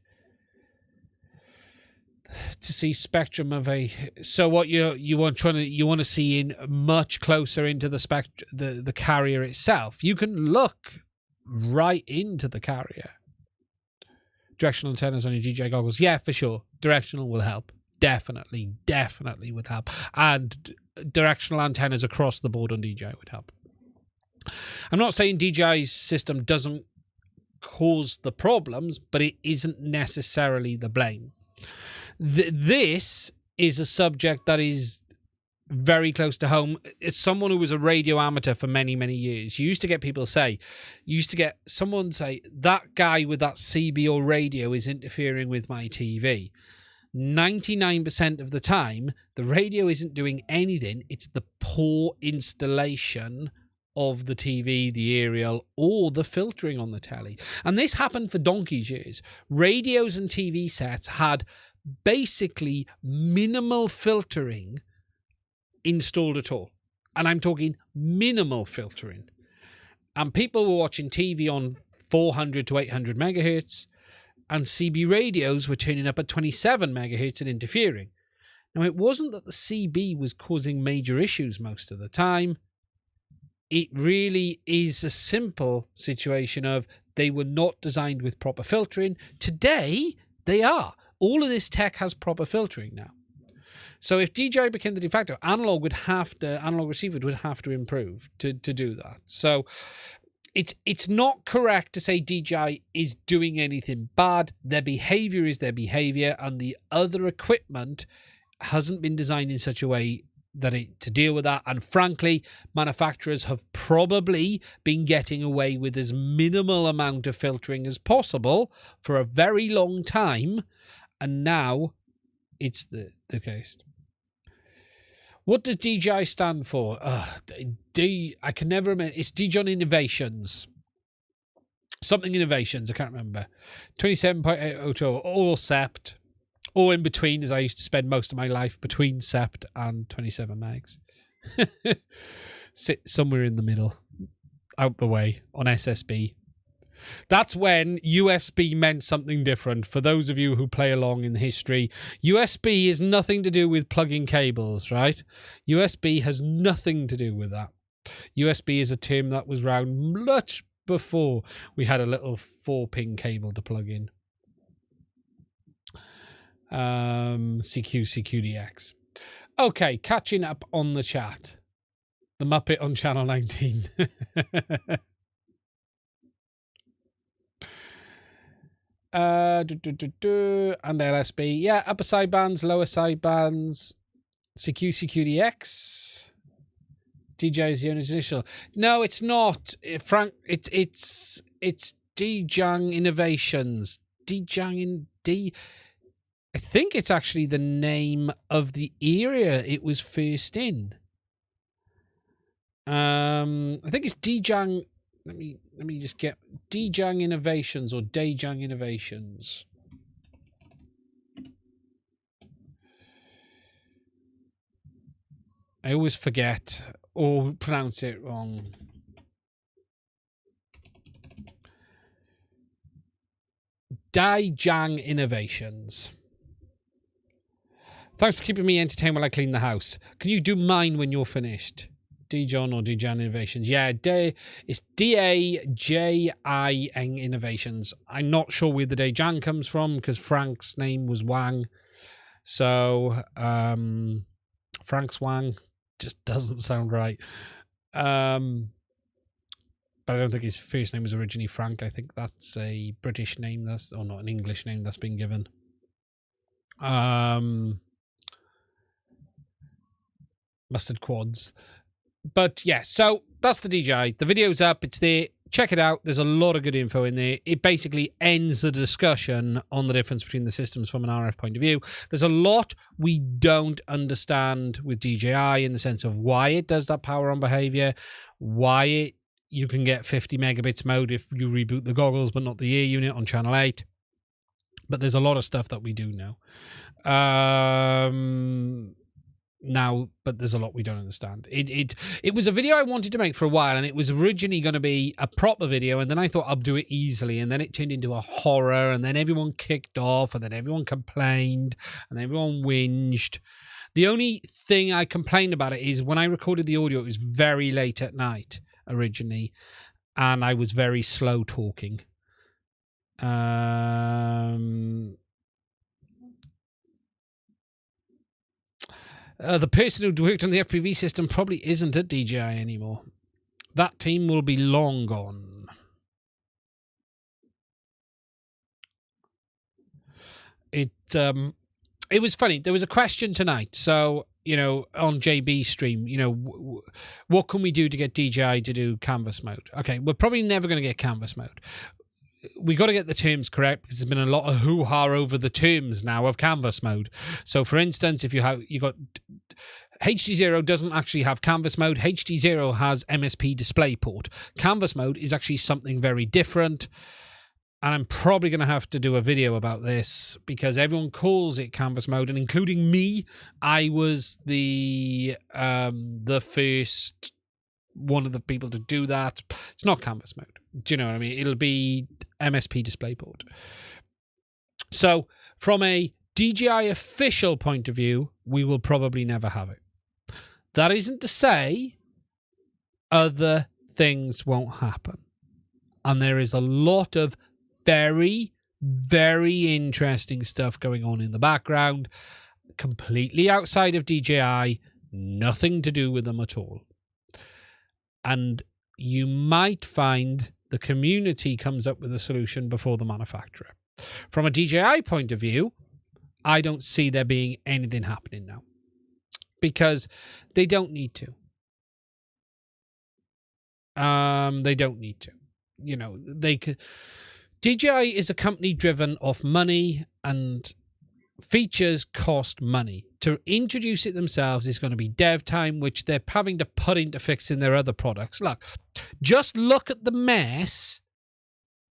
To see spectrum of a... So what you want to see in much closer into the carrier itself. You can look right into the carrier. Directional antennas on your DJI goggles. Yeah, for sure. Directional will help. Definitely would help. And directional antennas across the board on DJI would help. I'm not saying DJI's system doesn't cause the problems, but it isn't necessarily the blame. This is a subject that is very close to home. It's someone who was a radio amateur for many, many years. You used to get people say, someone say, that guy with that CB or radio is interfering with my TV. 99% of the time, the radio isn't doing anything. It's the poor installation of the TV, the aerial, or the filtering on the telly. And this happened for donkey's years. Radios and TV sets had basically minimal filtering installed at all. And I'm talking minimal filtering. And people were watching TV on 400 to 800 megahertz, and CB radios were turning up at 27 megahertz and interfering. Now, it wasn't that the CB was causing major issues most of the time. It really is a simple situation of they were not designed with proper filtering. Today, they are. All of this tech has proper filtering now. So if DJI became the de facto, analog receiver would have to improve to do that. So it's not correct to say DJI is doing anything bad. Their behavior is their behavior, and the other equipment hasn't been designed in such a way to deal with that. And frankly, manufacturers have probably been getting away with as minimal amount of filtering as possible for a very long time. And now it's the case. What does DJI stand for? I can never remember. It's DJI Innovations. Something Innovations. I can't remember. 27.8 or SEPT. Or in between, as I used to spend most of my life between SEPT and 27 megs. Sit somewhere in the middle. out the way on SSB. That's when USB meant something different. For those of you who play along in history, USB is nothing to do with plugging cables, right? USB has nothing to do with that. USB is a term that was around much before we had a little 4-pin cable to plug in. CQDX. Okay, catching up on the chat. The Muppet on Channel 19. And LSB. Yeah, upper sidebands, lower sidebands. CQDX. DJI is the owner's initial. No, it's not. Frank, it's DJI Innovations. I think it's actually the name of the area it was first in. I think it's DJI. Let me just get DJI Innovations or DJI Innovations. I always forget or pronounce it wrong. DJI Innovations. Thanks for keeping me entertained while I clean the house. Can you do mine when you're finished? DJI or DJI Innovations. Yeah, it's DAJI Innovations. I'm not sure where the DJI comes from because Frank's name was Wang. So, Frank's Wang just doesn't sound right. But I don't think his first name was originally Frank. I think that's a British name, or not an English name that's been given. Mustard quads. But yeah, so that's the DJI. The video's up. It's there. Check it out. There's a lot of good info in there. It basically ends the discussion on the difference between the systems from an RF point of view. There's a lot we don't understand with DJI in the sense of why it does that power on behavior, why you can get 50 megabits mode if you reboot the goggles, but not the ear unit on channel 8. But there's a lot of stuff that we do know. Now, but there's a lot we don't understand. It was a video I wanted to make for a while, and it was originally going to be a proper video, and then I thought I'll do it easily, and then it turned into a horror, and then everyone kicked off, and then everyone complained, and everyone whinged. The only thing I complained about it is when I recorded the audio, it was very late at night originally, and I was very slow talking. The person who worked on the FPV system probably isn't at DJI anymore. That team will be long gone. It was funny. There was a question tonight. So, you know, on JB stream, you know, what can we do to get DJI to do canvas mode? Okay, we're probably never going to get canvas mode. We got to get the terms correct because there's been a lot of hoo-ha over the terms now of canvas mode. So, for instance, if you got HDZero doesn't actually have canvas mode. HDZero has MSP DisplayPort. Canvas mode is actually something very different. And I'm probably going to have to do a video about this because everyone calls it canvas mode, and including me, I was the first one of the people to do that. It's not canvas mode. Do you know what I mean? It'll be MSP DisplayPort. So from a DJI official point of view, we will probably never have it. That isn't to say other things won't happen. And there is a lot of very, very interesting stuff going on in the background, completely outside of DJI, nothing to do with them at all. And you might find the community comes up with a solution before the manufacturer. From a DJI point of view, I don't see there being anything happening now because they don't need to. They don't need to. You know, they could. DJI is a company driven off money, and features cost money. To introduce it themselves is going to be dev time, which they're having to put into fixing their other products. Look, just look at the mess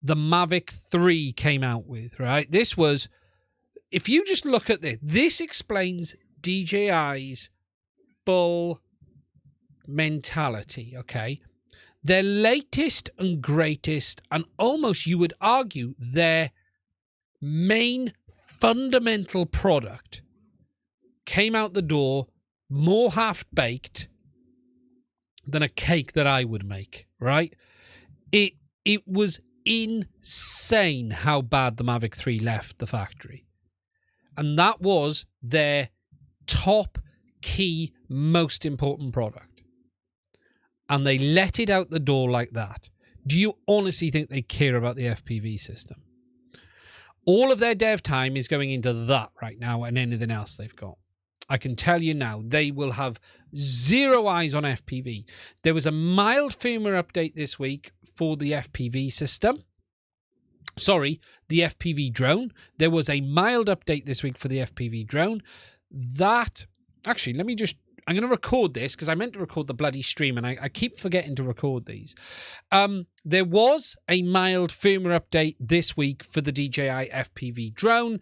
the Mavic 3 came out with, right? This was, if you just look at this explains DJI's full mentality, okay? Their latest and greatest, and almost you would argue their main fundamental product, came out the door more half-baked than a cake that I would make, right? It was insane how bad the Mavic 3 left the factory. And that was their top key, most important product. And they let it out the door like that. Do you honestly think they care about the FPV system? All of their dev time is going into that right now and anything else they've got. I can tell you now, they will have zero eyes on FPV. There was a mild firmware update this week for the FPV system. Sorry, the FPV drone. There was a mild update this week for the FPV drone. That, actually, I'm going to record this because I meant to record the bloody stream and I keep forgetting to record these. There was a mild firmware update this week for the DJI FPV drone.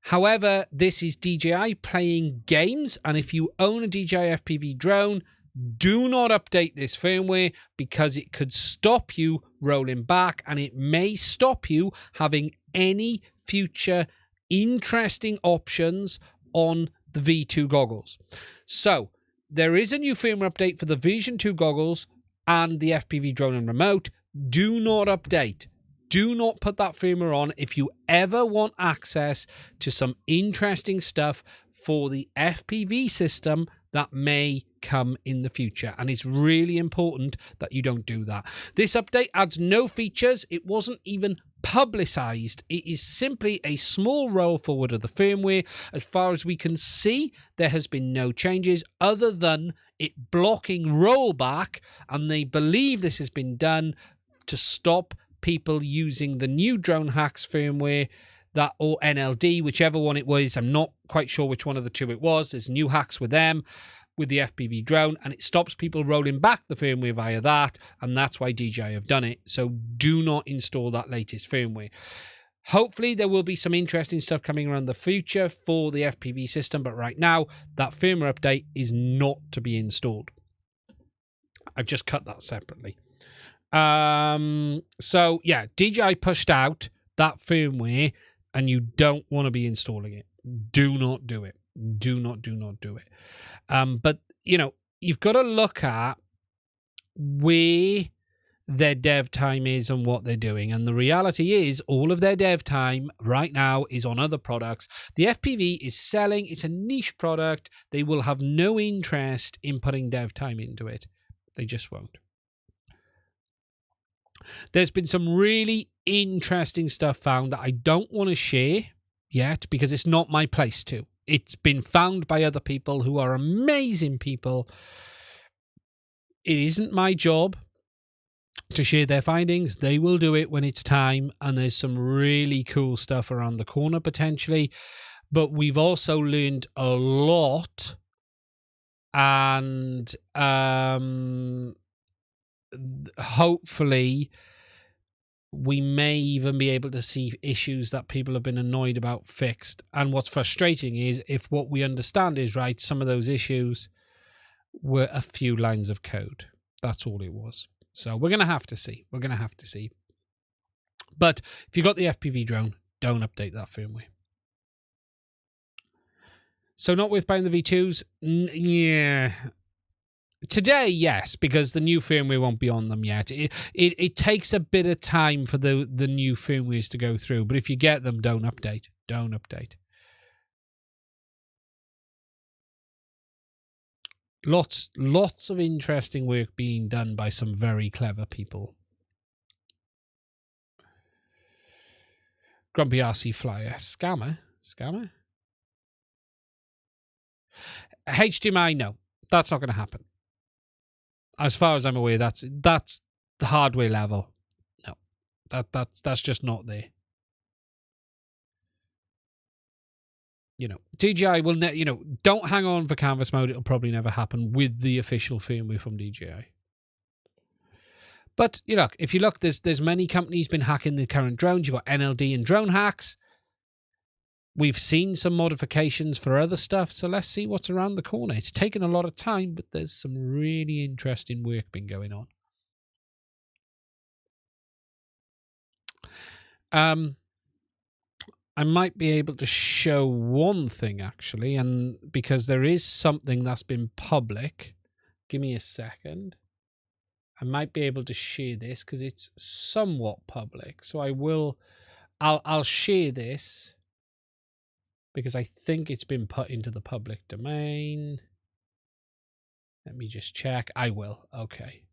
However, this is DJI playing games, and if you own a DJI FPV drone, do not update this firmware because it could stop you rolling back, and it may stop you having any future interesting options on the V2 goggles. So, there is a new firmware update for the Vision 2 goggles and the FPV drone and remote. Do not update. Do not put that firmware on if you ever want access to some interesting stuff for the FPV system that may come in the future. And it's really important that you don't do that. This update adds no features. It wasn't even publicized. It is simply a small roll forward of the firmware. As far as we can see, there has been no changes other than it blocking rollback. And they believe this has been done to stop people using the new Drone Hacks firmware, that or NLD, whichever one it was. I'm not quite sure which one of the two it was. There's new hacks with them, with the FPV drone, and it stops people rolling back the firmware via that, and that's why DJI have done it. So do not install that latest firmware. Hopefully there will be some interesting stuff coming around the future for the FPV system, but right now that firmware update is not to be installed. I've just cut that separately. So yeah, DJI pushed out that firmware and you don't want to be installing it. Do not do it. Do not do it. But you know, you've got to look at where their dev time is and what they're doing. And the reality is all of their dev time right now is on other products. The FPV is selling. It's a niche product. They will have no interest in putting dev time into it. They just won't. There's been some really interesting stuff found that I don't want to share yet because it's not my place to. It's been found by other people who are amazing people. It isn't my job to share their findings. They will do it when it's time, and there's some really cool stuff around the corner potentially. But we've also learned a lot, and hopefully we may even be able to see issues that people have been annoyed about fixed. And what's frustrating is if what we understand is right, some of those issues were a few lines of code. That's all it was. So we're going to have to see. We're going to have to see. But if you've got the FPV drone, don't update that firmware. So not worth buying the V2s? Yeah. Today, yes, because the new firmware won't be on them yet. It takes a bit of time for the new firmwares to go through. But if you get them, don't update. Don't update. Lots of interesting work being done by some very clever people. Grumpy RC Flyer. Scammer? HDMI, no. That's not going to happen. As far as I'm aware, that's the hardware level. No, that's just not there. You know, DJI will don't hang on for canvas mode. It'll probably never happen with the official firmware from DJI. But you know, if you look, there's many companies been hacking the current drones. You've got NLD and drone hacks. We've seen some modifications for other stuff, so let's see what's around the corner. It's taken a lot of time, but there's some really interesting work been going on. I might be able to show one thing, actually, and because there is something that's been public. Give me a second. I might be able to share this because it's somewhat public. So I'll share this because I think it's been put into the public domain. Let me just check. I will. Okay.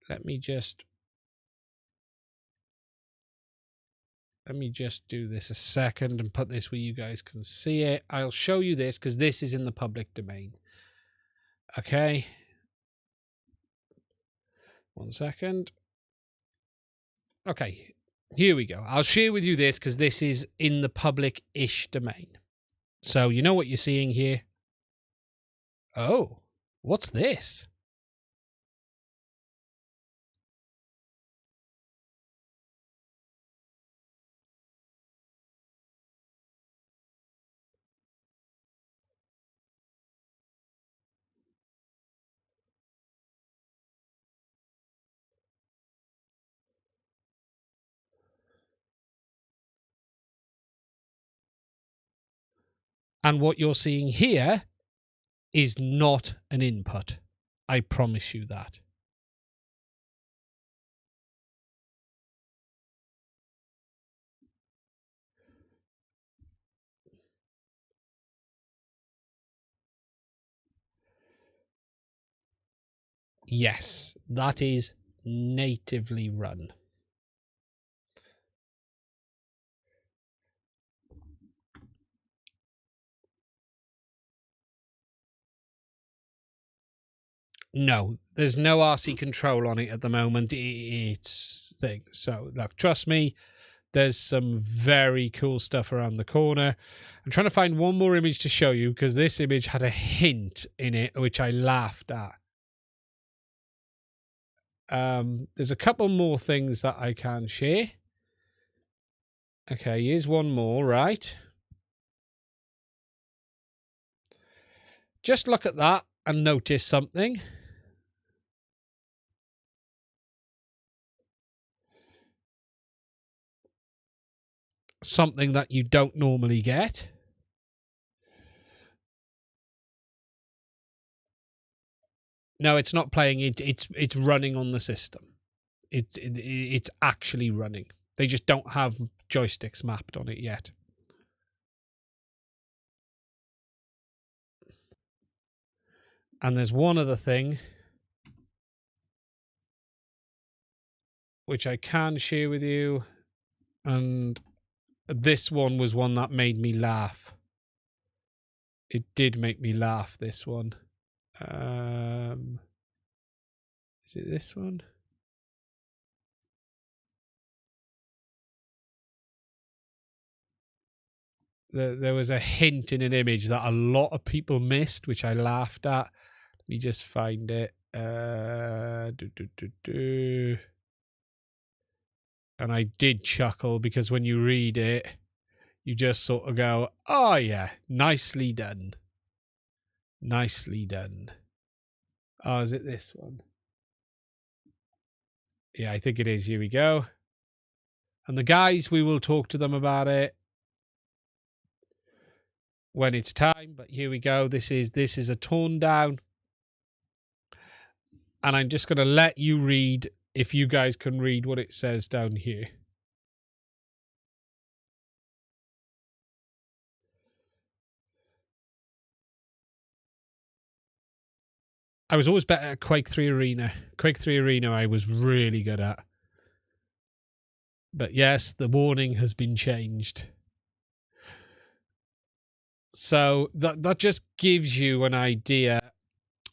Let me just do this a second and put this where you guys can see it. I'll show you this because this is in the public domain. Okay. 1 second. Okay. Here we go. I'll share with you this because this is in the public-ish domain. So you know what you're seeing here? Oh, what's this? And what you're seeing here is not an input. I promise you that. Yes, that is natively run. No, there's no RC control on it at the moment. It's things. So look, trust me, there's some very cool stuff around the corner. I'm trying to find one more image to show you because this image had a hint in it, which I laughed at. There's a couple more things that I can share. Okay, here's one more, right? Just look at that and notice something. Something that you don't normally get. No, it's not playing it. It's running on the system. It's actually running. They just don't have joysticks mapped on it yet. And there's one other thing which I can share with you, and this one was one that made me laugh. It did make me laugh, this one. Is it this one? There was a hint in an image that a lot of people missed, which I laughed at. Let me just find it. And I did chuckle because when you read it, you just sort of go, oh yeah, nicely done. Nicely done. Oh, is it this one? Yeah, I think it is. Here we go. And the guys, we will talk to them about it when it's time. But here we go. This is a torn down. And I'm just going to let you read, if you guys can read what it says down here. I was always better at Quake 3 Arena. Quake 3 Arena I was really good at. But yes, the warning has been changed. So that just gives you an idea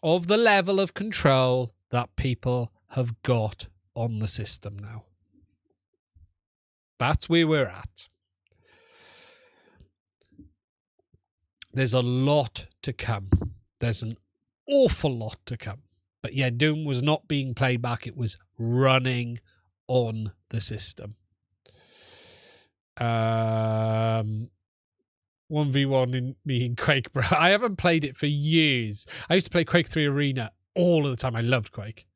of the level of control that people have got on the system now. That's where we're at. There's a lot to come. There's an awful lot to come. But yeah, Doom was not being played back. It was running on the system. 1v1 in me in Quake, bro. I haven't played it for years. I used to play Quake 3 Arena all of the time. I loved Quake.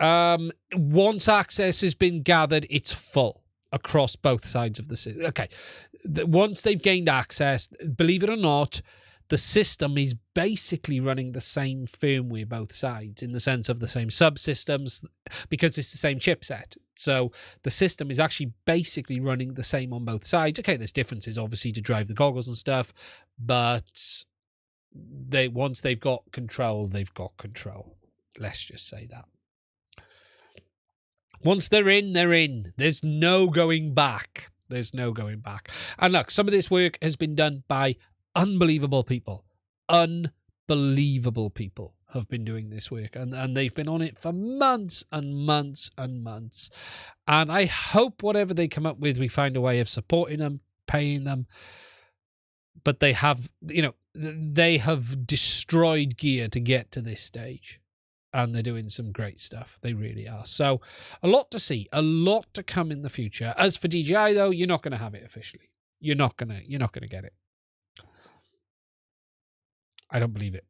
Once access has been gathered, it's full across both sides of the system. Okay, once they've gained access, believe it or not, the system is basically running the same firmware both sides in the sense of the same subsystems because it's the same chipset. So the system is actually basically running the same on both sides. Okay, there's differences obviously to drive the goggles and stuff, but once they've got control, they've got control. Let's just say that. Once they're in, they're in. There's no going back. There's no going back. And look, some of this work has been done by unbelievable people. Unbelievable people have been doing this work. And they've been on it for months and months and months. And I hope whatever they come up with, we find a way of supporting them, paying them. But they have, they have destroyed gear to get to this stage. And they're doing some great stuff. They really are. So a lot to see, a lot to come in the future. As for DJI though, you're not going to have it officially. You're not going to get it. I don't believe it.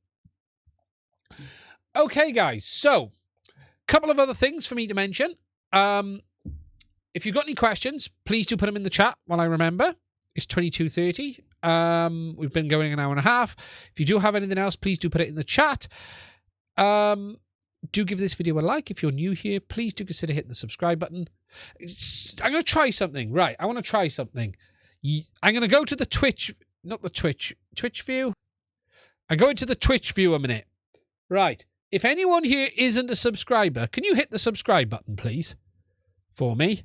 Okay, guys. So a couple of other things for me to mention. If you've got any questions, please do put them in the chat while I remember. It's 22:30. We've been going an hour and a half. If you do have anything else, please do put it in the chat. Do give this video a like. If you're new here, please do consider hitting the subscribe button. I'm going to try something. Right, I want to try something. I'm going to go to the Twitch, not the Twitch view. I'm going to the Twitch view a minute. Right, if anyone here isn't a subscriber, can you hit the subscribe button, please, for me?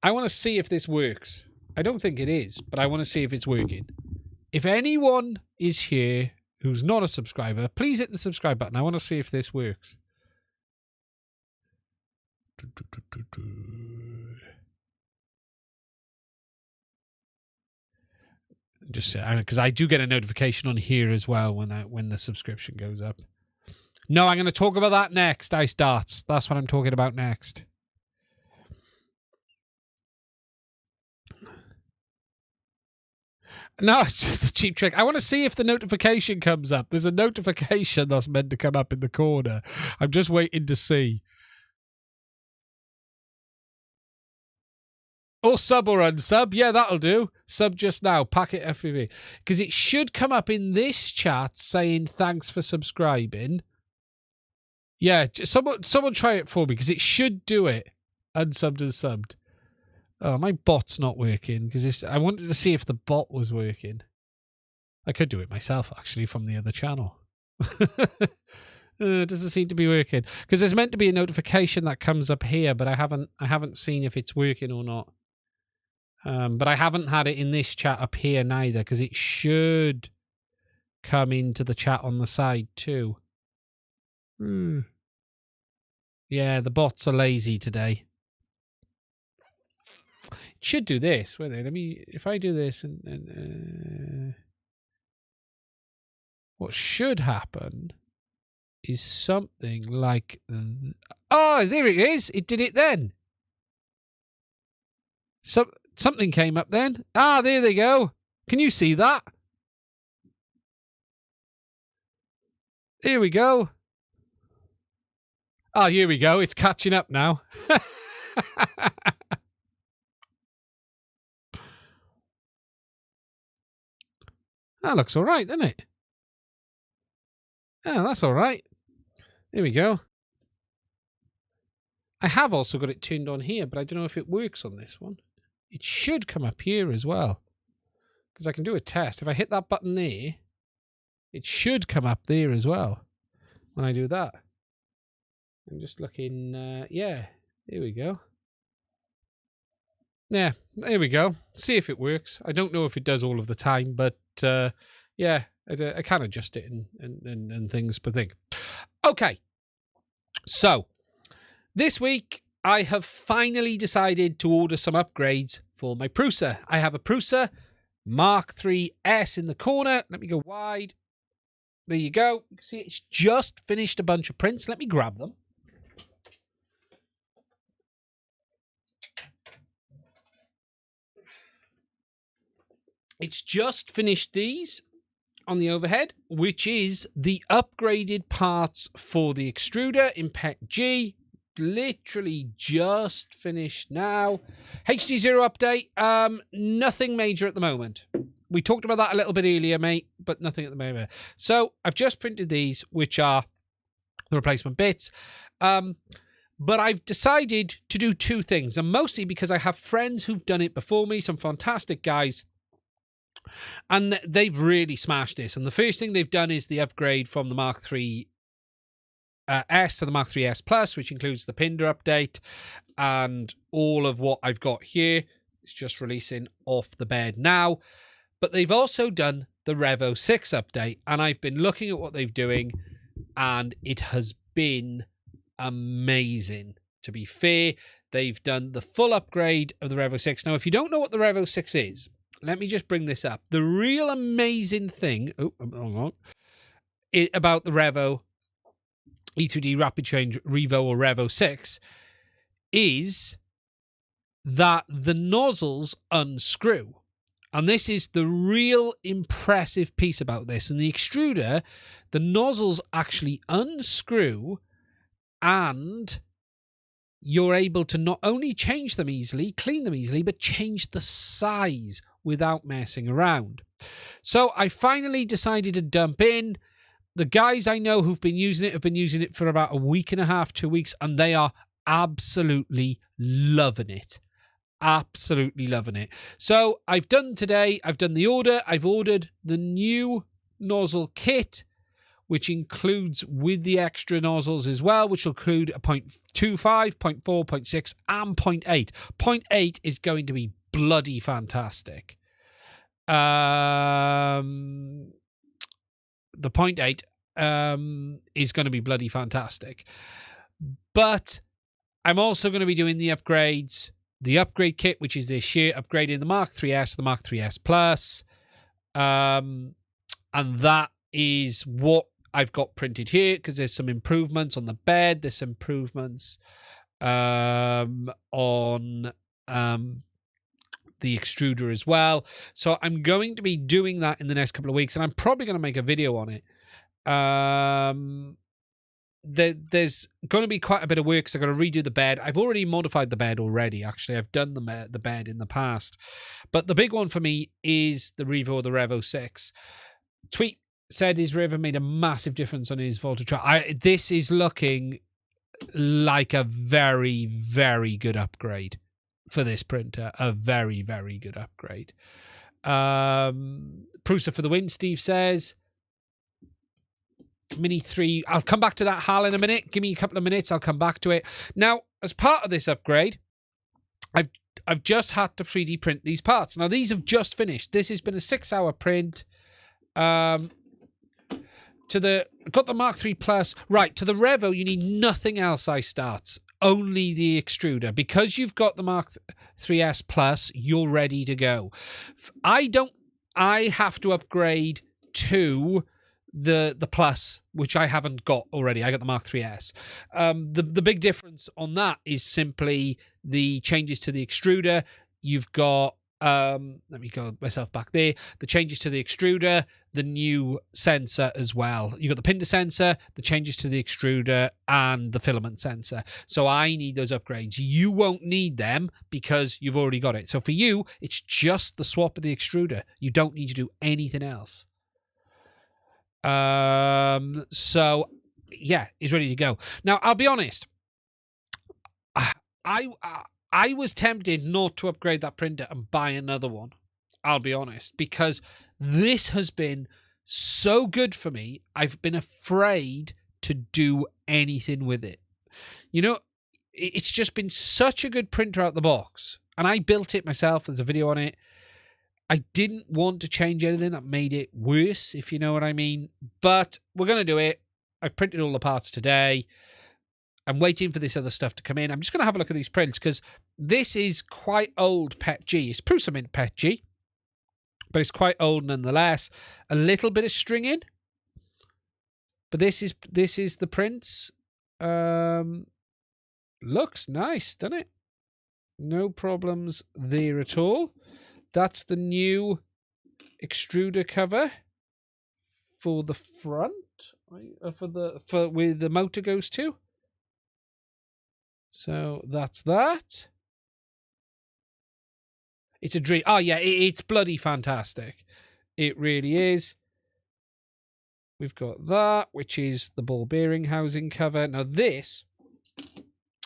I want to see if this works. I don't think it is, but I want to see if it's working. If anyone is here who's not a subscriber, please hit the subscribe button. I want to see if this works. Just because I do get a notification on here as well when the subscription goes up. No, I'm going to talk about that next. Ice darts. That's what I'm talking about next. No, it's just a cheap trick. I want to see if the notification comes up. There's a notification that's meant to come up in the corner. I'm just waiting to see. Or sub or unsub. Yeah, that'll do. Sub just now. Packet FPV. Because it should come up in this chat saying thanks for subscribing. Yeah, someone try it for me because it should do it. Unsubbed and subbed. Oh, my bot's not working because I wanted to see if the bot was working. I could do it myself, actually, from the other channel. It doesn't seem to be working because there's meant to be a notification that comes up here, but I haven't seen if it's working or not. But I haven't had it in this chat up here neither because it should come into the chat on the side too. Yeah, the bots are lazy today. Should do this. Wait a minute, if I do this and what should happen is something like oh, there it is. It did it then. Something came up then. Ah, there they go. Can you see that? Here we go. Ah, here we go. It's catching up now. That looks all right, doesn't it? Oh, that's all right. There we go. I have also got it turned on here, but I don't know if it works on this one. It should come up here as well. Because I can do a test. If I hit that button there, it should come up there as well when I do that. I'm just looking, yeah, there we go. Yeah, there we go. See if it works. I don't know if it does all of the time, but yeah, I can adjust it and things, but think. Okay, so this week I have finally decided to order some upgrades for my Prusa. I have a Prusa Mark III S in the corner. Let me go wide. There you go. You can see it's just finished a bunch of prints. Let me grab them. It's just finished these. on the overhead, which is the upgraded parts for the extruder in PET-G. Literally just finished now. HDZero update. Nothing major at the moment. We talked about that a little bit earlier, mate, but nothing at the moment. So I've just printed these, which are the replacement bits. But I've decided to do two things, and mostly because I have friends who've done it before me, some fantastic guys, and they've really smashed this. And the first thing they've done is the upgrade from the Mark III S to the Mark III S Plus, which includes the Pinder update and all of what I've got here. It's just releasing off the bed now. But they've also done the Revo 6 update, and I've been looking at what they're doing, and it has been amazing. To be fair, they've done the full upgrade of the Revo 6. Now, if you don't know what the Revo 6 is, let me just bring this up. The real amazing thing about the Revo E3D Rapid Change Revo or Revo 6 is that the nozzles unscrew. And this is the real impressive piece about this. And the extruder, the nozzles actually unscrew, and you're able to not only change them easily, clean them easily, but change the size without messing around. So I finally decided to dump in. The guys I know who've been using it have been using it for about a week and a half, 2 weeks, and they are absolutely loving it. Absolutely loving it. So I've done the order. I've ordered the new nozzle kit, which includes with the extra nozzles as well, which will include a 0.25, 0.4, 0.6, and 0.8. 0.8 is going to be bloody fantastic. The 0.8 is going to be bloody fantastic. But I'm also going to be doing the upgrades, the upgrade kit, which is this year, upgrading the Mark III S, the Mark III S Plus. And that is what I've got printed here, because there's some improvements on the bed. There's some improvements on the extruder as well. So I'm going to be doing that in the next couple of weeks, and I'm probably going to make a video on it. There's going to be quite a bit of work, because I've got to redo the bed. I've already modified the bed already, actually. I've done the bed in the past. But the big one for me is the Revo or the Revo 6. Tweet said his Revo made a massive difference on his voltage track. This is looking like a very, very good upgrade for this printer. A very, very good upgrade. Prusa for the win, Steve says. Mini 3. I'll come back to that, Hal, in a minute. Give me a couple of minutes. I'll come back to it. Now, as part of this upgrade, I've just had to 3D print these parts. Now, these have just finished. This has been a 6-hour print. Got the Mark III Plus. Right, to the Revo, you need nothing else, I starts. Only the extruder. Because you've got the Mark III S Plus, you're ready to go. I have to upgrade to the Plus, which I haven't got already. I got the Mark III S. The big difference on that is simply the changes to the extruder. You've got let me go myself back there. The changes to the extruder, the new sensor as well. You've got the Pinder sensor, the changes to the extruder, and the filament sensor. So I need those upgrades. You won't need them because you've already got it. So for you, it's just the swap of the extruder. You don't need to do anything else. So yeah, he's ready to go. Now, I'll be honest. I was tempted not to upgrade that printer and buy another one. I'll be honest, because this has been so good for me. I've been afraid to do anything with it. You know, it's just been such a good printer out the box, and I built it myself. There's a video on it. I didn't want to change anything that made it worse, if you know what I mean. But we're going to do it. I've printed all the parts today. I'm waiting for this other stuff to come in. I'm just going to have a look at these prints, because this is quite old PET-G. It's Prusa mint PET-G, but it's quite old nonetheless. A little bit of stringing, but this is the prints. Looks nice, doesn't it? No problems there at all. That's the new extruder cover. for the front, for where the motor goes to. So that's that. It's a dream. Oh yeah, it's bloody fantastic. It really is. We've got that, which is the ball bearing housing cover. Now this,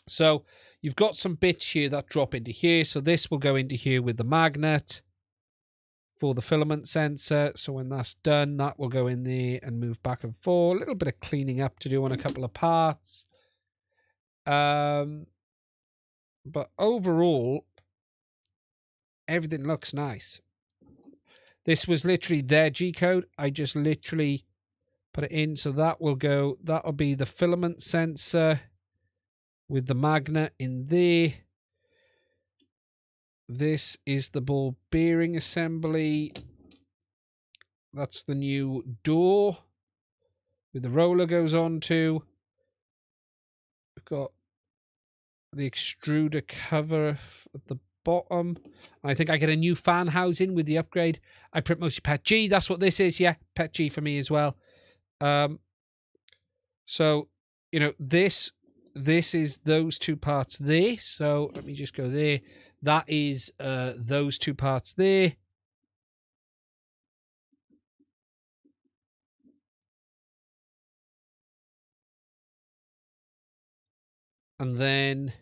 so you've got some bits here that drop into here. So this will go into here with the magnet for the filament sensor. So when that's done, that will go in there and move back and forth. A little bit of cleaning up to do on a couple of parts. But overall, everything looks nice. This was literally their G-code. I just literally put it in. So that will go, that'll be the filament sensor with the magnet in there. This is the ball bearing assembly. That's the new door with the roller goes on to. We've got the extruder cover at the bottom. I think I get a new fan housing with the upgrade. I print mostly Pet G. That's what this is. Yeah, Pet G for me as well. So, you know, this is those two parts there. So let me just go there. That is those two parts there. And then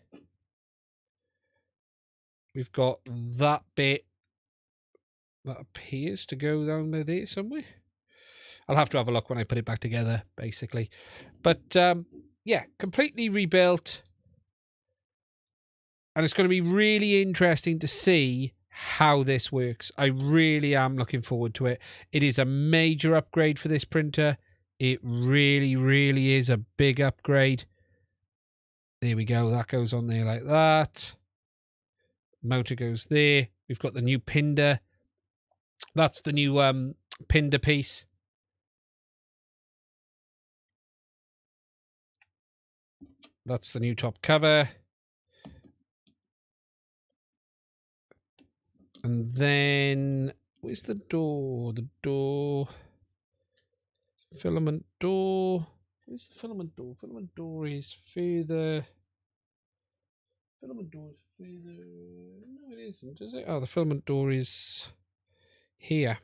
we've got that bit that appears to go down there somewhere. I'll have to have a look when I put it back together, basically. But, yeah, completely rebuilt. And it's going to be really interesting to see how this works. I really am looking forward to it. It is a major upgrade for this printer. It really, really is a big upgrade. There we go. That goes on there like that. Motor goes there. We've got the new pinder. That's the new pinder piece. That's the new top cover. And then, where's the door? The door. Filament door. Where's the filament door? Filament door is further. Filament door is further. No, it isn't, is it? Oh, the filament door is here.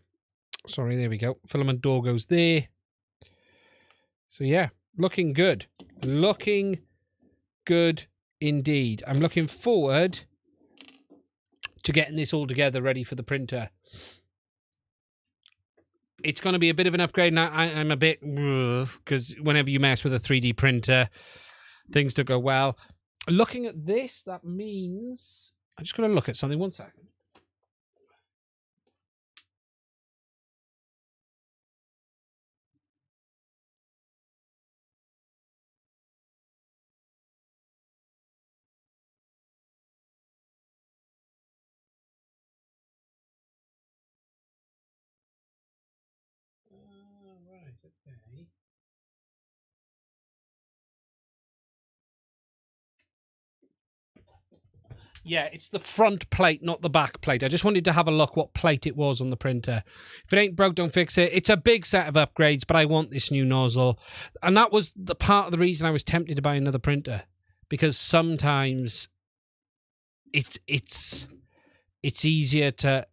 Sorry, there we go. Filament door goes there. So, yeah, looking good. Looking good indeed. I'm looking forward to getting this all together ready for the printer. It's going to be a bit of an upgrade, and I'm a bit, because whenever you mess with a 3D printer, things don't go well. Looking at this, that means I'm just going to look at something. 1 second. Right, okay. Yeah, it's the front plate, not the back plate. I just wanted to have a look what plate it was on the printer. If it ain't broke, don't fix it. It's a big set of upgrades, but I want this new nozzle. And that was the part of the reason I was tempted to buy another printer. Because sometimes it's easier to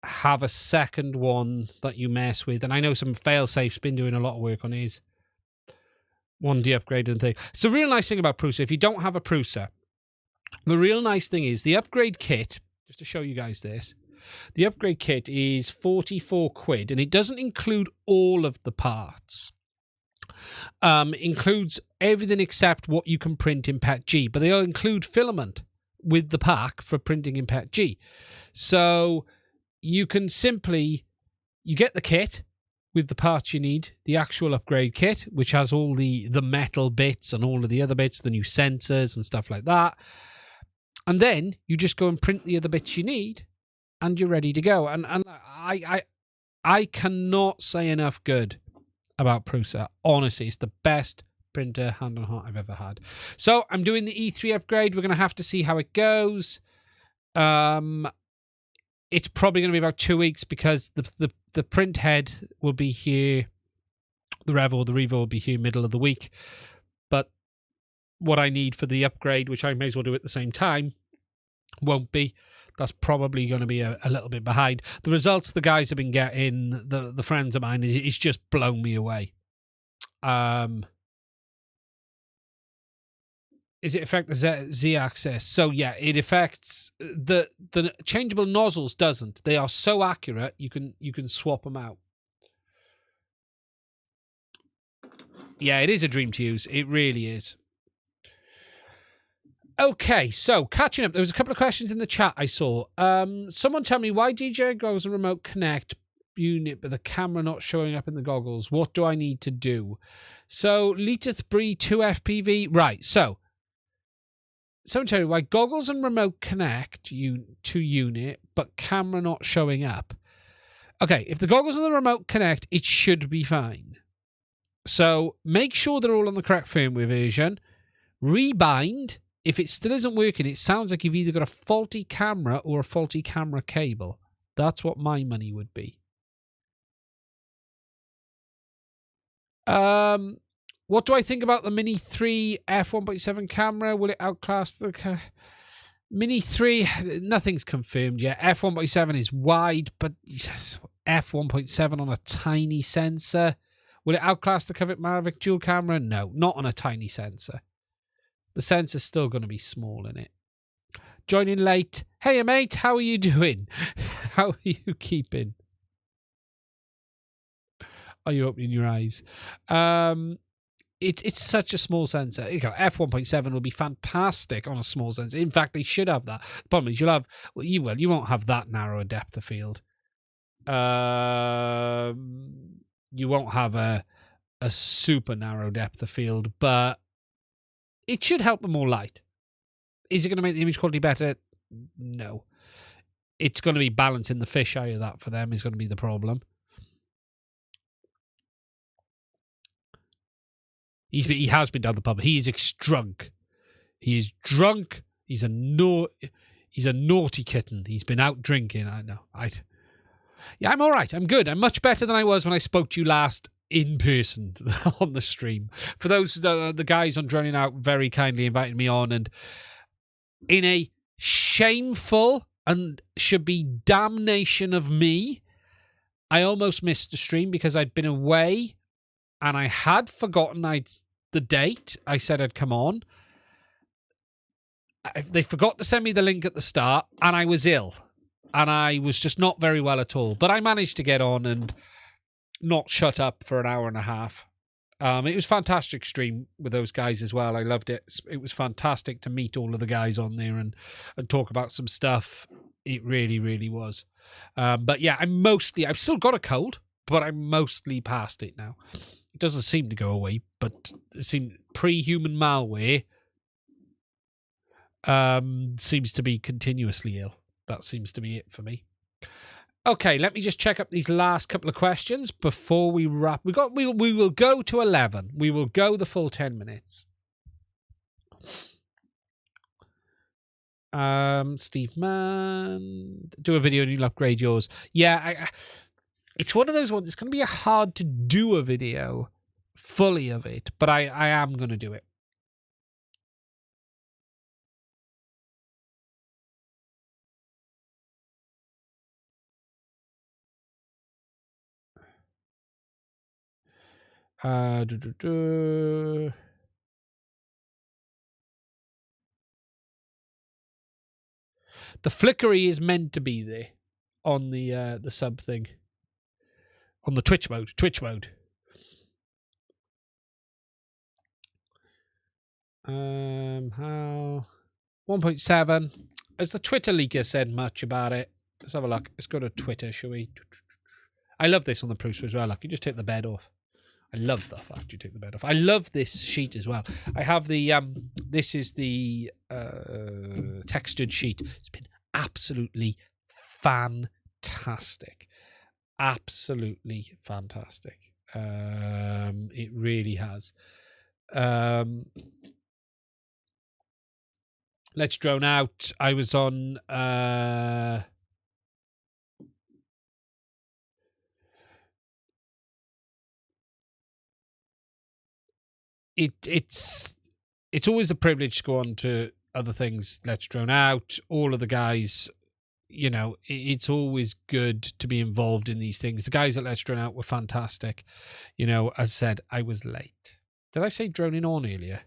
have a second one that you mess with. And I know some Failsafe's been doing a lot of work on his 1D upgrade and thing. It's the real nice thing about Prusa. If you don't have a Prusa, the real nice thing is the upgrade kit, just to show you guys this, the upgrade kit is 44 quid and it doesn't include all of the parts. Includes everything except what you can print in PETG, but they'll include filament with the pack for printing in PETG. So you can simply, you get the kit with the parts you need, the actual upgrade kit, which has all the metal bits and all of the other bits, the new sensors and stuff like that. And then you just go and print the other bits you need and you're ready to go. And I cannot say enough good about Prusa. Honestly, it's the best printer, hand on heart, I've ever had. So I'm doing the E3 upgrade. We're going to have to see how it goes. It's probably going to be about 2 weeks because the print head will be here The Revo will be here middle of the week. But what I need for the upgrade, which I may as well do at the same time, won't be. That's probably going to be a little bit behind. The results the guys have been getting, the friends of mine, is just blown me away. Is it affect the Z-axis? So yeah, it affects the changeable nozzles. Doesn't. They are so accurate. You can swap them out. Yeah, it is a dream to use. It really is. Okay, so catching up. There was a couple of questions in the chat I saw. Someone tell me why DJI goggles and remote connect unit, but the camera not showing up in the goggles. What do I need to do? So Letith Bree 2 FPV. Right, so someone tell me why goggles and remote connect to unit, but camera not showing up. Okay, if the goggles and the remote connect, it should be fine. So make sure they're all on the correct firmware version. Rebind. If it still isn't working, it sounds like you've either got a faulty camera or a faulty camera cable. That's what my money would be. What do I think about the Mini 3 f1.7 camera? Will it outclass the Mini 3? Nothing's confirmed yet. f1.7 is wide, but f1.7 on a tiny sensor. Will it outclass the Covet Mavic dual camera? No, not on a tiny sensor. The sensor's still going to be small in it. Joining late. Hey, mate, how are you doing? How are you keeping? Are you opening your eyes? It's such a small sensor. F1.7 will be fantastic on a small sensor. In fact, they should have that. The problem is you won't have that narrow a depth of field. You won't have a super narrow depth of field, but it should help with more light. Is it going to make the image quality better? No. It's going to be balancing the fisheye of that for them is going to be the problem. He has been down the pub. He is drunk. He is drunk. He's a naughty kitten. He's been out drinking. I know. Yeah, I'm all right. I'm good. I'm much better than I was when I spoke to you last in person on the stream. For those the guys on Droning Out very kindly invited me on, and in a shameful and should be damnation of me, I almost missed the stream because I'd been away and I had forgotten the date I said I'd come on. They forgot to send me the link at the start, and I was ill, and I was just not very well at all. But I managed to get on and not shut up for an hour and a half. It was a fantastic stream with those guys as well. I loved it. It was fantastic to meet all of the guys on there and talk about some stuff. It really, really was. But yeah, I've still got a cold, but I'm mostly past it now. It doesn't seem to go away, but it seems pre-human malware seems to be continuously ill. That seems to be it for me. Okay, let me just check up these last couple of questions before we wrap. We will go to 11. We will go the full 10 minutes. Steve Mann, do a video and you'll upgrade yours. Yeah, it's one of those ones. It's going to be hard to do a video fully of it, but I am going to do it. The flickery is meant to be there on the sub thing. On the Twitch mode. How 1.7. Has the Twitter leaker said much about it? Let's have a look. Let's go to Twitter, shall we? I love this on the Prusa as well. Like, you just take the bed off. I love the fact you take the bed off. I love this sheet as well. I have the this is the textured sheet. It's been absolutely fantastic. Absolutely fantastic. It really has. Let's drone out. I was on it's always a privilege to go on to other things. Let's Drone Out, all of the guys. You know, it's always good to be involved in these things. The guys at Let's Drone Out were fantastic. You know, as I said, I was late. Did I say droning on earlier?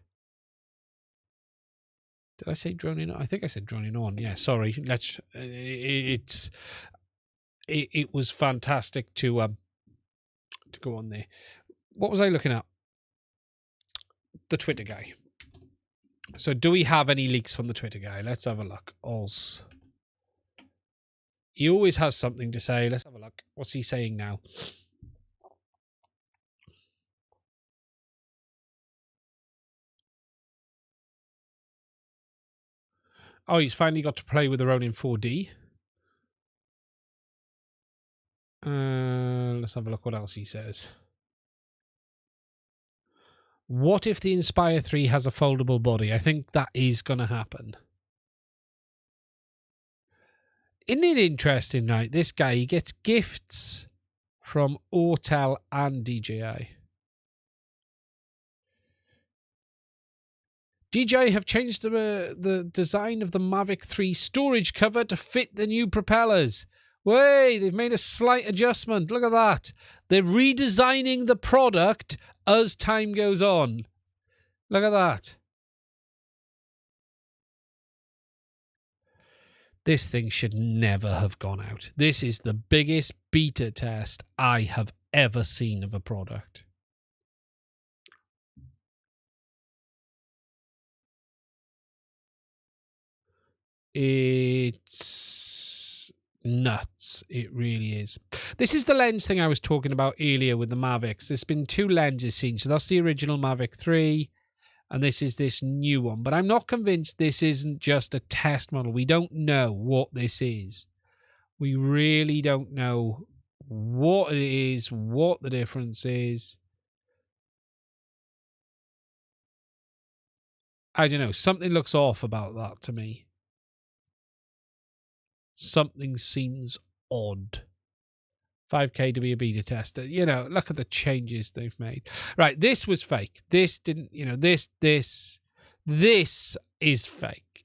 Did I say droning on? I think I said droning on. Yeah, sorry. It was fantastic to go on there. What was I looking at? The Twitter guy. So do we have any leaks from the Twitter guy? Let's have a look. Oz. He always has something to say. Let's have a look. What's he saying now? Oh, he's finally got to play with the Ronin 4D. Let's have a look what else he says. What if the Inspire 3 has a foldable body? I think that is going to happen. Isn't it interesting, right? This guy, he gets gifts from Autel and DJI. DJI have changed the design of the Mavic 3 storage cover to fit the new propellers. Way, they've made a slight adjustment. Look at that. They're redesigning the product as time goes on. Look at that. This thing should never have gone out. This is the biggest beta test I have ever seen of a product. It's nuts. It really is. This is the lens thing I was talking about earlier with the Mavics. There's been two lenses seen. So that's the original Mavic 3. And this is this new one. But I'm not convinced this isn't just a test model. We don't know what this is. We really don't know what it is, what the difference is. I don't know. Something looks off about that to me. Something seems odd. 5K to be a beta tester. You know, look at the changes they've made. Right, this was fake. This didn't, you know, this is fake.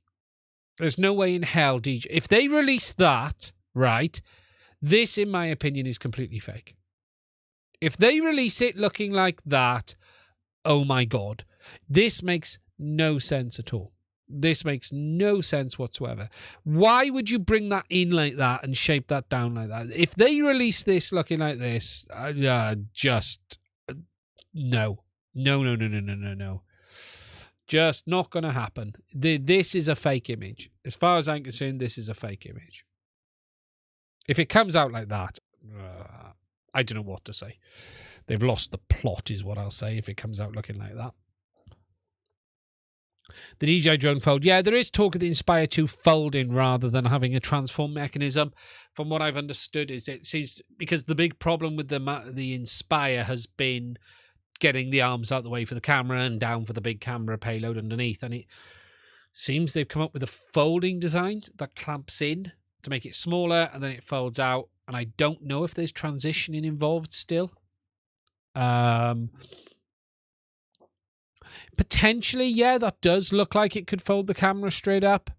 There's no way in hell DJ. If they release that, right, this, in my opinion, is completely fake. If they release it looking like that, oh my God, this makes no sense at all. This makes no sense whatsoever. Why would you bring that in like that and shape that down like that? If they release this looking like this, just no. No. Just not going to happen. This is a fake image. As far as I'm concerned, this is a fake image. If it comes out like that, I don't know what to say. They've lost the plot is what I'll say if it comes out looking like that. The DJI drone fold. Yeah, there is talk of the Inspire 2 folding rather than having a transform mechanism. From what I've understood, is it seems because the big problem with the Inspire has been getting the arms out the way for the camera and down for the big camera payload underneath. And it seems they've come up with a folding design that clamps in to make it smaller and then it folds out. And I don't know if there's transitioning involved still. Potentially, yeah, that does look like it could fold the camera straight up.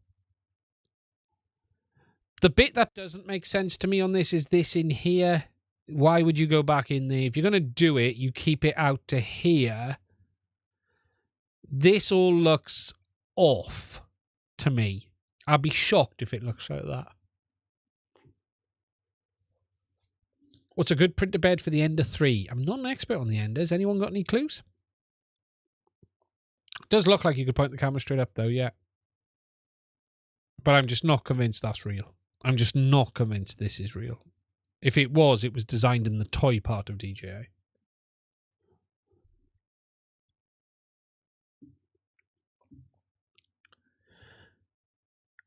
The bit that doesn't make sense to me on this is this in here. Why would you go back in there? If you're going to do it, you keep it out to here. This all looks off to me. I'd be shocked if it looks like that. What's a good printer bed for the Ender 3? I'm not an expert on the Enders. Anyone got any clues? It does look like you could point the camera straight up, though, yeah. But I'm just not convinced that's real. I'm just not convinced this is real. If it was designed in the toy part of DJI.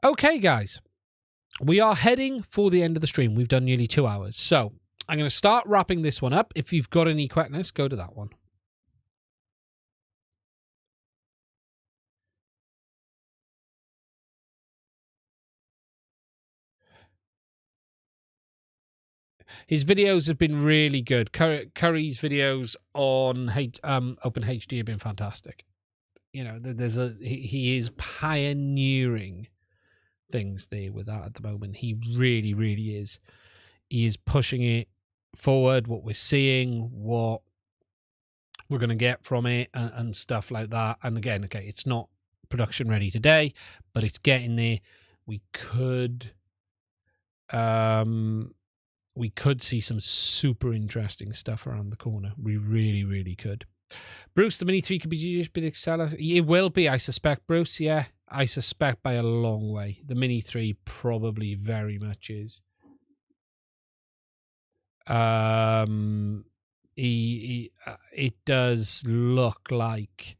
Okay, guys. We are heading for the end of the stream. We've done nearly 2 hours. So I'm going to start wrapping this one up. If you've got any questions, go to that one. His videos have been really good. Curry's videos on OpenHD have been fantastic. You know, he is pioneering things there with that at the moment. He really, really is. He is pushing it forward, what we're seeing, what we're going to get from it, and stuff like that. And again, okay, it's not production ready today, but it's getting there. We could see some super interesting stuff around the corner. We really, really could. Bruce, the Mini 3 could be just a bit accelerated. It will be, I suspect, Bruce. Yeah, I suspect by a long way. The Mini 3 probably very much is. It does look like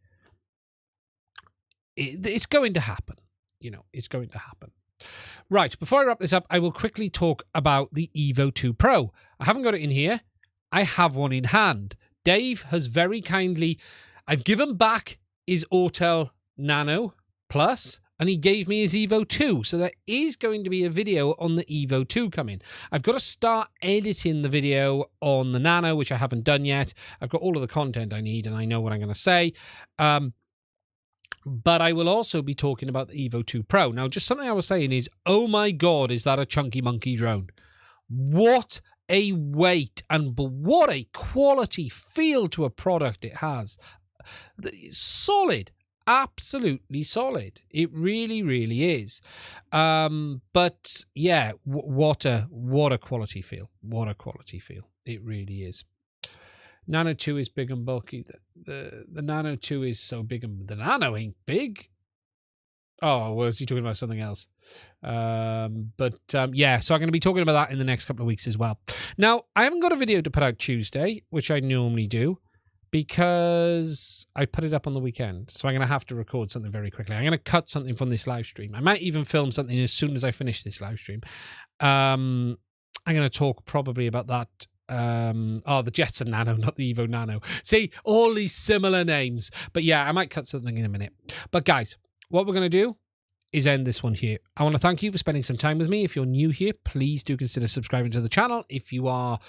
it's going to happen. You know, it's going to happen. Right, before I wrap this up, I will quickly talk about the Evo 2 Pro. I haven't got it in here. I have one in hand. Dave has very kindly, I've given back his Autel Nano Plus, and he gave me his Evo 2. So there is going to be a video on the Evo 2 coming. I've got to start editing the video on the Nano, which I haven't done yet. I've got all of the content I need, and I know what I'm going to say. But I will also be talking about the Evo 2 Pro. Now, just something I was saying is, oh my God, is that a chunky monkey drone? What a weight and what a quality feel to a product it has. It's solid. Absolutely solid. It really, really is. But yeah, what a quality feel. What a quality feel. It really is. Nano 2 is big and bulky. The Nano 2 is so big, and the Nano ain't big. Oh, was he talking about something else? Yeah, so I'm going to be talking about that in the next couple of weeks as well. Now, I haven't got a video to put out Tuesday, which I normally do, because I put it up on the weekend. So I'm going to have to record something very quickly. I'm going to cut something from this live stream. I might even film something as soon as I finish this live stream. I'm going to talk probably about that. The Jetson Nano, not the Evo Nano. See, all these similar names. But yeah, I might cut something in a minute. But guys, what we're going to do is end this one here. I want to thank you for spending some time with me. If you're new here, please do consider subscribing to the channel. If you are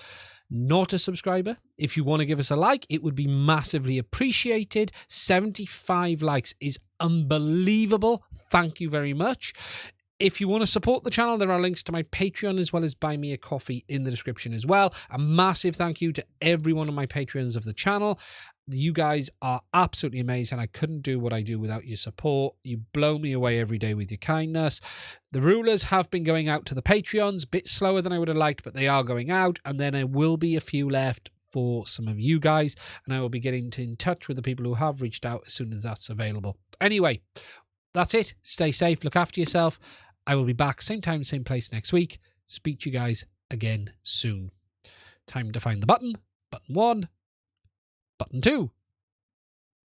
not a subscriber, if you want to give us a like, it would be massively appreciated. 75 likes is unbelievable. Thank you very much. If you want to support the channel, there are links to my Patreon as well as Buy Me a Coffee in the description as well. A massive thank you to every one of my Patreons of the channel. You guys are absolutely amazing. I couldn't do what I do without your support. You blow me away every day with your kindness. The rulers have been going out to the Patreons, a bit slower than I would have liked, but they are going out. And then there will be a few left for some of you guys. And I will be getting in touch with the people who have reached out as soon as that's available. Anyway, that's it. Stay safe. Look after yourself. I will be back same time, same place next week. Speak to you guys again soon. Time to find the button. Button 1. Button 2.